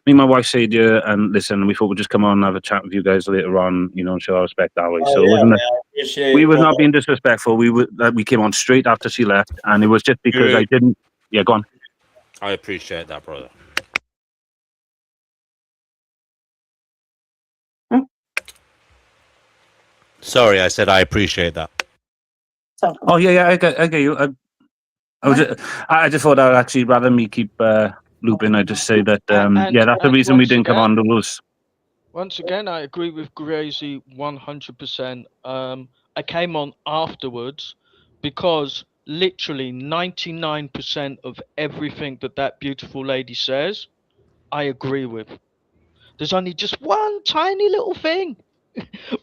and my wife said, and listen, we thought we'd just come on and have a chat with you guys later on, and show our respect that way. So we were not being disrespectful. We came on straight after she left, and it was just because I didn't. Yeah, go on. I appreciate that, brother. Sorry, I said I appreciate that. Oh yeah, I get you. I just thought I'd actually, rather than me keep looping, I'd just say that that's the reason we didn't come on to lose. Once again, I agree with Gracie 100%. I came on afterwards because literally 99% of everything that beautiful lady says, I agree with. There's only just one tiny little thing,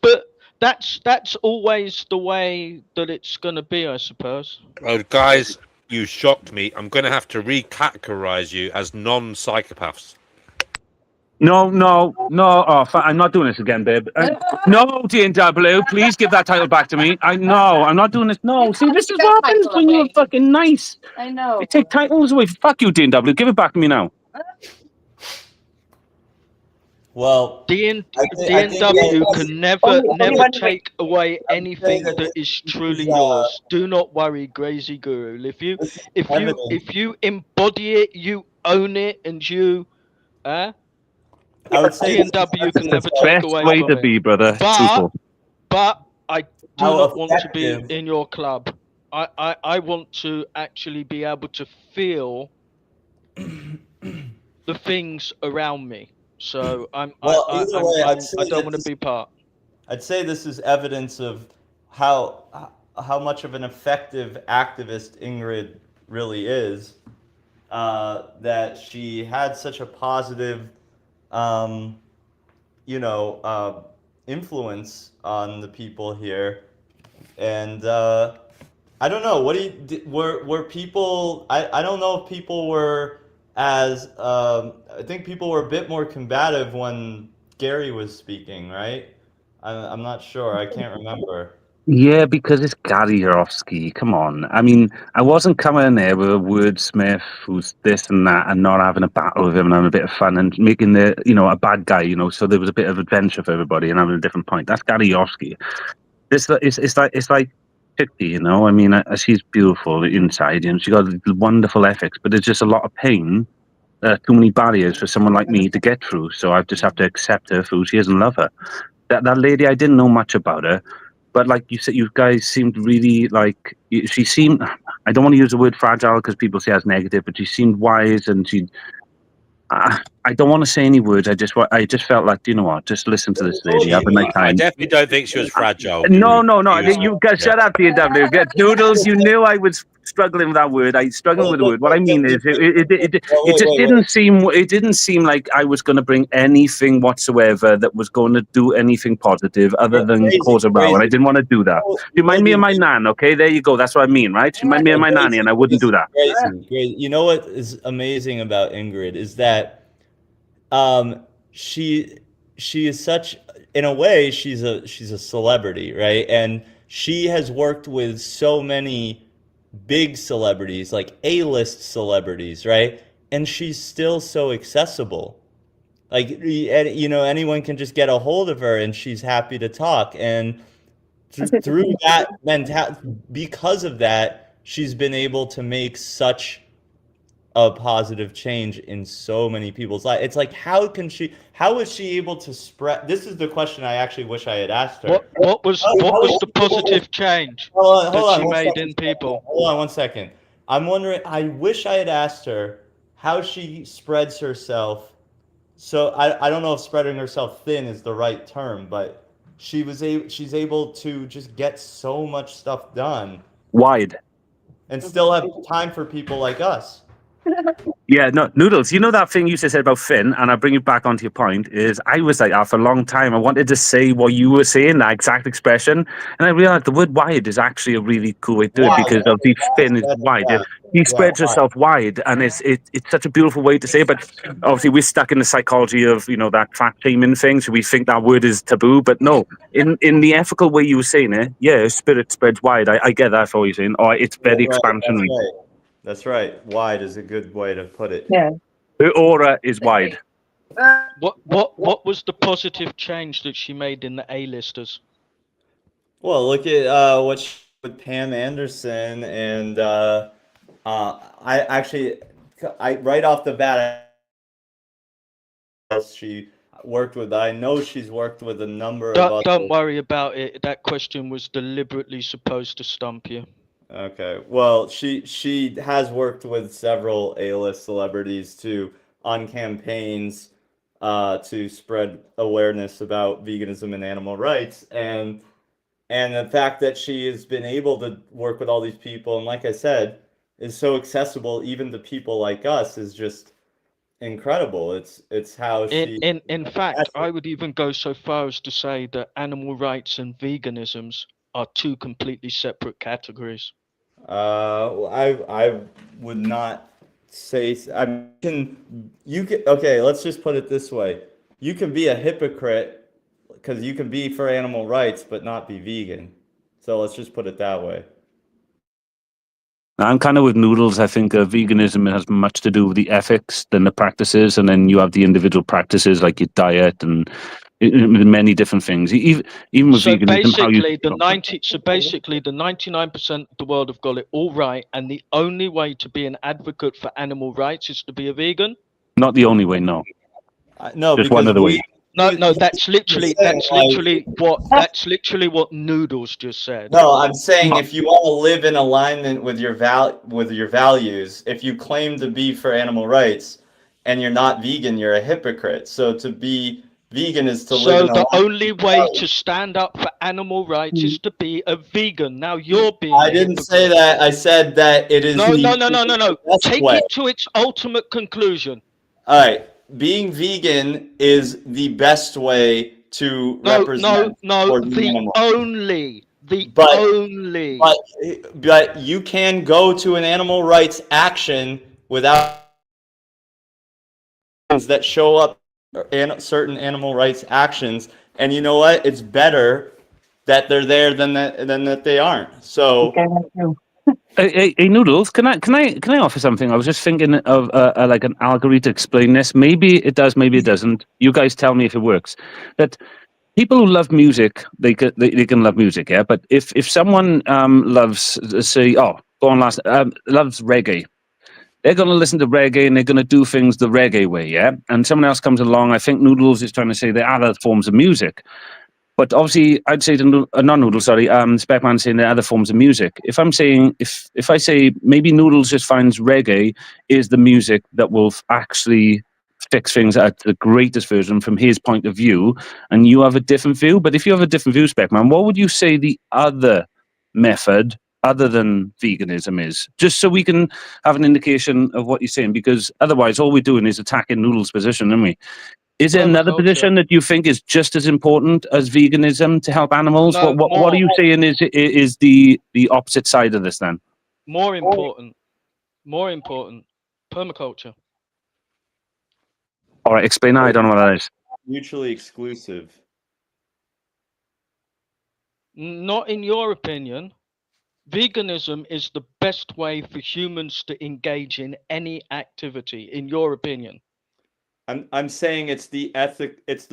but that's always the way that it's going to be, I suppose. Oh, guys, you shocked me. I'm going to have to recategorize you as non-psychopaths. No. Oh, I'm not doing this again, babe. No, D&W, please give that title back to me. I'm not doing this. No, see, this is what happens when you're fucking nice. I know. They take titles away. Fuck you, D&W. Give it back to me now. Well, D&W can never take away anything that is truly yours. Do not worry, Gracie Guru. If you embody it, you own it, and you, I would say D&W can never take away way from to it. be, brother. But I do not want to be effective. in your club. I want to actually be able to feel the things around me. So I don't want to be part. I'd say this is evidence of how much of an effective activist Ingrid really is. That she had such a positive, influence on the people here, and I don't know. Were people? I don't know if people were as. I think people were a bit more combative when Gary was speaking, right? I'm not sure. I can't remember. Yeah, because it's Gary Yourofsky. Come on. I mean, I wasn't coming in there with a wordsmith who's this and that and not having a battle with him and having a bit of fun and making a bad guy, so there was a bit of adventure for everybody and having a different point. That's Gary Yourofsky. It's like Pippi, I mean, she's beautiful inside and she got wonderful ethics, but there's just a lot of pain, too many barriers for someone like me to get through. So I just have to accept her for who she is and love her. That lady, I didn't know much about her. But like you said, you guys seemed really like, she seemed, I don't want to use the word fragile because people say that's negative, but she seemed wise and I don't want to say any words. I just felt like, you know what, just listen to this lady. Have a nice time. I definitely don't think she was fragile. No. You guys shut up, D&W. Noodles, you knew I was struggling with that word. Struggling with the word. What I mean is, Well, it just wait. didn't seem like I was going to bring anything whatsoever that was going to do anything positive other than cause a row, and I didn't want to do that. Remind me of my nan, okay? There you go. That's what I mean, right? Remind me of my nanny, and I wouldn't do that. Crazy. You know what is amazing about Ingrid is that she is such, in a way, she's a celebrity, right? And she has worked with so many big celebrities, like A-list celebrities, right? And she's still so accessible. Like, you know, anyone can just get a hold of her and she's happy to talk. And through that mentality, because of that, she's been able to make such a positive change in so many people's lives. It's like, how was she able to spread? This is the question I actually wish I had asked her. What was the positive change that she made in people? Hold on 1 second. I'm wondering, I wish I had asked her how she spreads herself. So I don't know if spreading herself thin is the right term, but she's able to just get so much stuff done. Wide. And still have time for people like us. Yeah, no, Noodles, you know that thing you said about Finn, and I bring it back onto your point, is I was like that for a long time. I wanted to say what you were saying, that exact expression, and I realized the word wide is actually a really cool way to do it, because of the Finn is wide. He spreads herself wide, and it's such a beautiful way to say it, but obviously we're stuck in the psychology of, you know, that fat shaming thing, so we think that word is taboo, but no, in the ethical way you were saying it, yeah, spirit spreads wide. I get that for what you're saying, or it's very expansionary. That's right. Wide is a good way to put it. Yeah. Her aura is wide. What was the positive change that she made in the A-listers? Well, look at what she did with Pam Anderson, and I right off the bat, she worked with. I know she's worked with a number of. Don't worry about it. That question was deliberately supposed to stump you. Okay. Well, she has worked with several A-list celebrities on campaigns to spread awareness about veganism and animal rights, and the fact that she has been able to work with all these people, and like I said, is so accessible even to people like us, is just incredible. It's how she. In fact, I would even go so far as to say that animal rights and veganisms are two completely separate categories. I would not say. Okay, let's just put it this way. You can be a hypocrite because you can be for animal rights but not be vegan. So let's just put it that way. I'm kind of with Noodles. I think veganism has much to do with the ethics than the practices, and then you have the individual practices like your diet and many different things. Even with veganism, so basically, the 99% of the world have got it all right, and the only way to be an advocate for animal rights is to be a vegan. Not the only way, no. No, just one of the ways. No, that's literally what Noodles just said. No, I'm saying if you want to live in alignment with your values, if you claim to be for animal rights and you're not vegan, you're a hypocrite. So to be vegan is to live in alignment. So the only way to stand up for animal rights is to be a vegan. Now you're being. I didn't say that. I said that it is. No. Take it to its ultimate conclusion. All right. Being vegan is the best way to represent. But you can go to an animal rights action without that show up in certain animal rights actions, and you know what? It's better that they're there than that they aren't. So. Hey, Noodles, can I offer something? I was just thinking of like an algorithm to explain this. Maybe it does, maybe it doesn't. You guys tell me if it works. That people who love music, they can love music, yeah. But if someone loves, say, loves reggae, they're going to listen to reggae and they're going to do things the reggae way, yeah. And someone else comes along. I think Noodles is trying to say there are other forms of music. But obviously, I'd say to non-Noodles, Speckman saying there are other forms of music. If I'm saying, if I say maybe Noodles just finds reggae is the music that will actually fix things at the greatest version from his point of view, and you have a different view. But if you have a different view, Speckman, what would you say the other method other than veganism is, just so we can have an indication of what you're saying, because otherwise all we're doing is attacking Noodle's position, aren't we? Is there another Permaculture. position that you think is just as important as veganism to help animals? No, What are you saying is the opposite side of this then? More important. Permaculture. All right, explain that. I don't know what that is. Mutually exclusive. Not in your opinion. Veganism is the best way for humans to engage in any activity, in your opinion. I'm saying it's the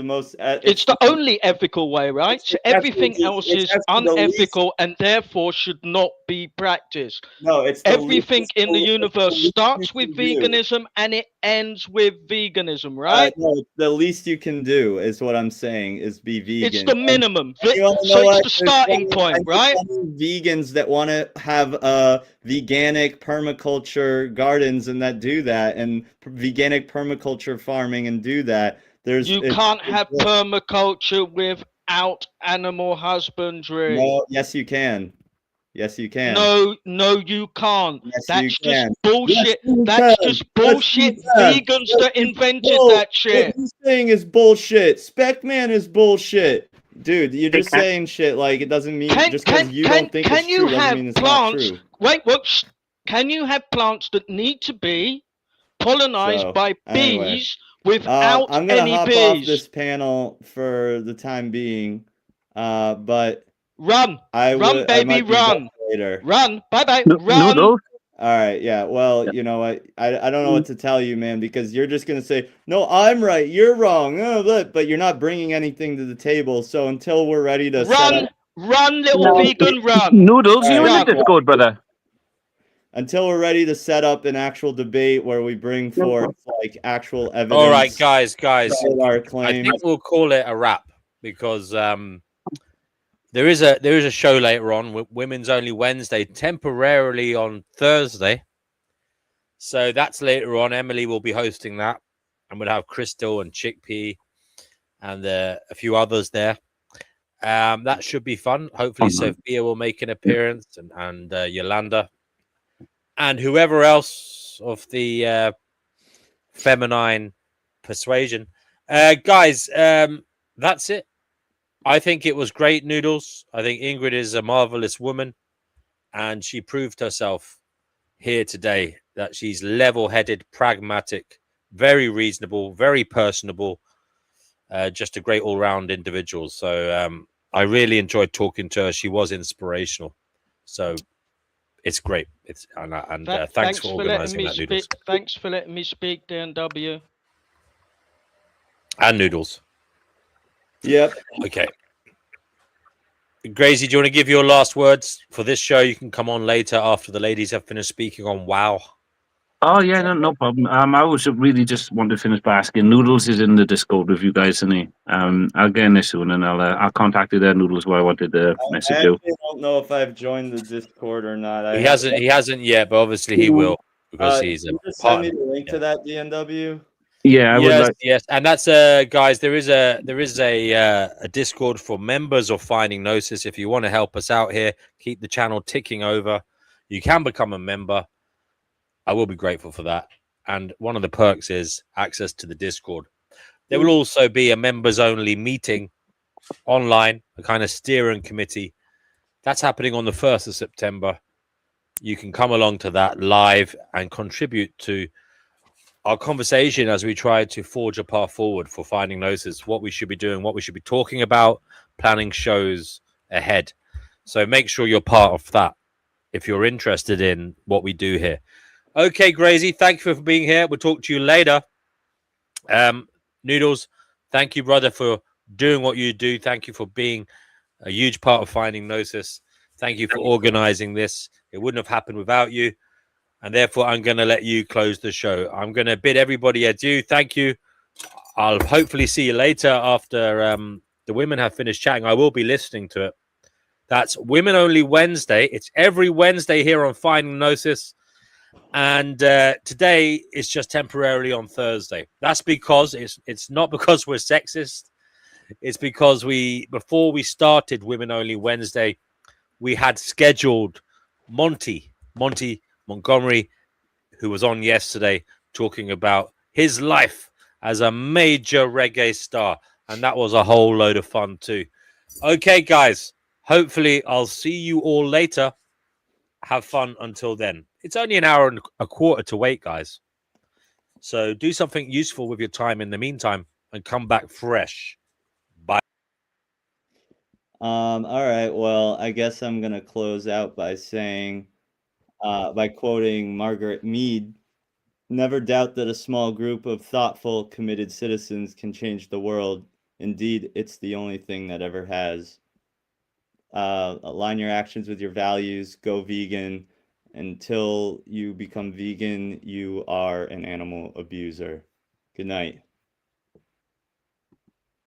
most. It's the only ethical way, right? So everything else is unethical and therefore should not be practiced. No, it's everything in the universe starts with veganism and it ends with veganism, right? No, the least you can do is what I'm saying is be vegan. It's the minimum. So it's the starting point, right? Vegans that want to have veganic permaculture gardens and that do that, and veganic permaculture farming and do that. You can't have permaculture without animal husbandry. No, yes you can. Yes, you can. No, you can't. Yes, That's you can. just bullshit. Yes, That's just bullshit. Vegans that invented that shit. What he's saying is bullshit. Speckman is bullshit. Dude, you're just saying shit like it doesn't mean just because you don't think it's true doesn't mean it's not true. Wait, whoops. Can you have plants that need to be pollinized by bees without I'm gonna any hop bees? off this panel for the time being, but run, baby, run. Later. Run, bye, No, run. no. All right, yeah. Well, you know what? I don't know what to tell you, man, because you're just gonna say, "No, I'm right, you're wrong," but you're not bringing anything to the table. So until we're ready to run, little vegan, run. Noodles, you in the Discord, brother. Until we're ready to set up an actual debate where we bring forth like actual evidence. All right, guys. Our claims. I think we'll call it a wrap because there is a show later on, Women's Only Wednesday, temporarily on Thursday. So that's later on. Emily will be hosting that, and we'll have Crystal and Chickpea and a few others there. That should be fun. Hopefully, Sophia will make an appearance, and Yolanda. And whoever else of the feminine persuasion. Guys, that's it. I think it was great, Noodles. I think Ingrid is a marvelous woman. And she proved herself here today that she's level-headed, pragmatic, very reasonable, very personable, just a great all-round individual. So I really enjoyed talking to her. She was inspirational. So it's great. Thanks for organizing that, Noodles. Thanks for letting me speak, DNW. And Noodles. Yep. Okay. Gracie, do you want to give your last words for this show? You can come on later after the ladies have finished speaking on WoW. Oh yeah, no problem. I was really just wanted to finish by asking. Noodles is in the Discord with you guys, isn't he? I'll get in there soon, and I'll contact you there, Noodles. What I wanted to message you. I don't know if I've joined the Discord or not. He hasn't yet, but obviously he will because he's a just part. Send me the link to that DNW. Yeah, yes, and that's guys. There is a Discord for members of Finding Gnosis. If you want to help us out here, keep the channel ticking over, you can become a member. I will be grateful for that. And one of the perks is access to the Discord. There will also be a members only meeting online, a kind of steering committee. That's happening on the 1st of September. You can come along to that live and contribute to our conversation as we try to forge a path forward for Finding Gnosis, what we should be doing, what we should be talking about, planning shows ahead. So make sure you're part of that if you're interested in what we do here. Okay, Gracie, thank you for being here. We'll talk to you later. Noodles, thank you, brother, for doing what you do. Thank you for being a huge part of Finding Gnosis. Thank you for organizing this. It wouldn't have happened without you. And therefore, I'm going to let you close the show. I'm going to bid everybody adieu. Thank you. I'll hopefully see you later after the women have finished chatting. I will be listening to it. That's Women Only Wednesday. It's every Wednesday here on Finding Gnosis. And today is just temporarily on Thursday. That's because it's not because we're sexist. It's because before we started Women Only Wednesday, we had scheduled Monty Montgomery, who was on yesterday talking about his life as a major reggae star. And that was a whole load of fun too. Okay, guys, hopefully I'll see you all later. Have fun until then. It's only an hour and a quarter to wait, guys. So do something useful with your time in the meantime and come back fresh. Bye. All right. Well, I guess I'm gonna close out by saying, by quoting Margaret Mead, "Never doubt that a small group of thoughtful, committed citizens can change the world. Indeed, it's the only thing that ever has." Align your actions with your values. Go vegan. Until you become vegan, you are an animal abuser. Good night.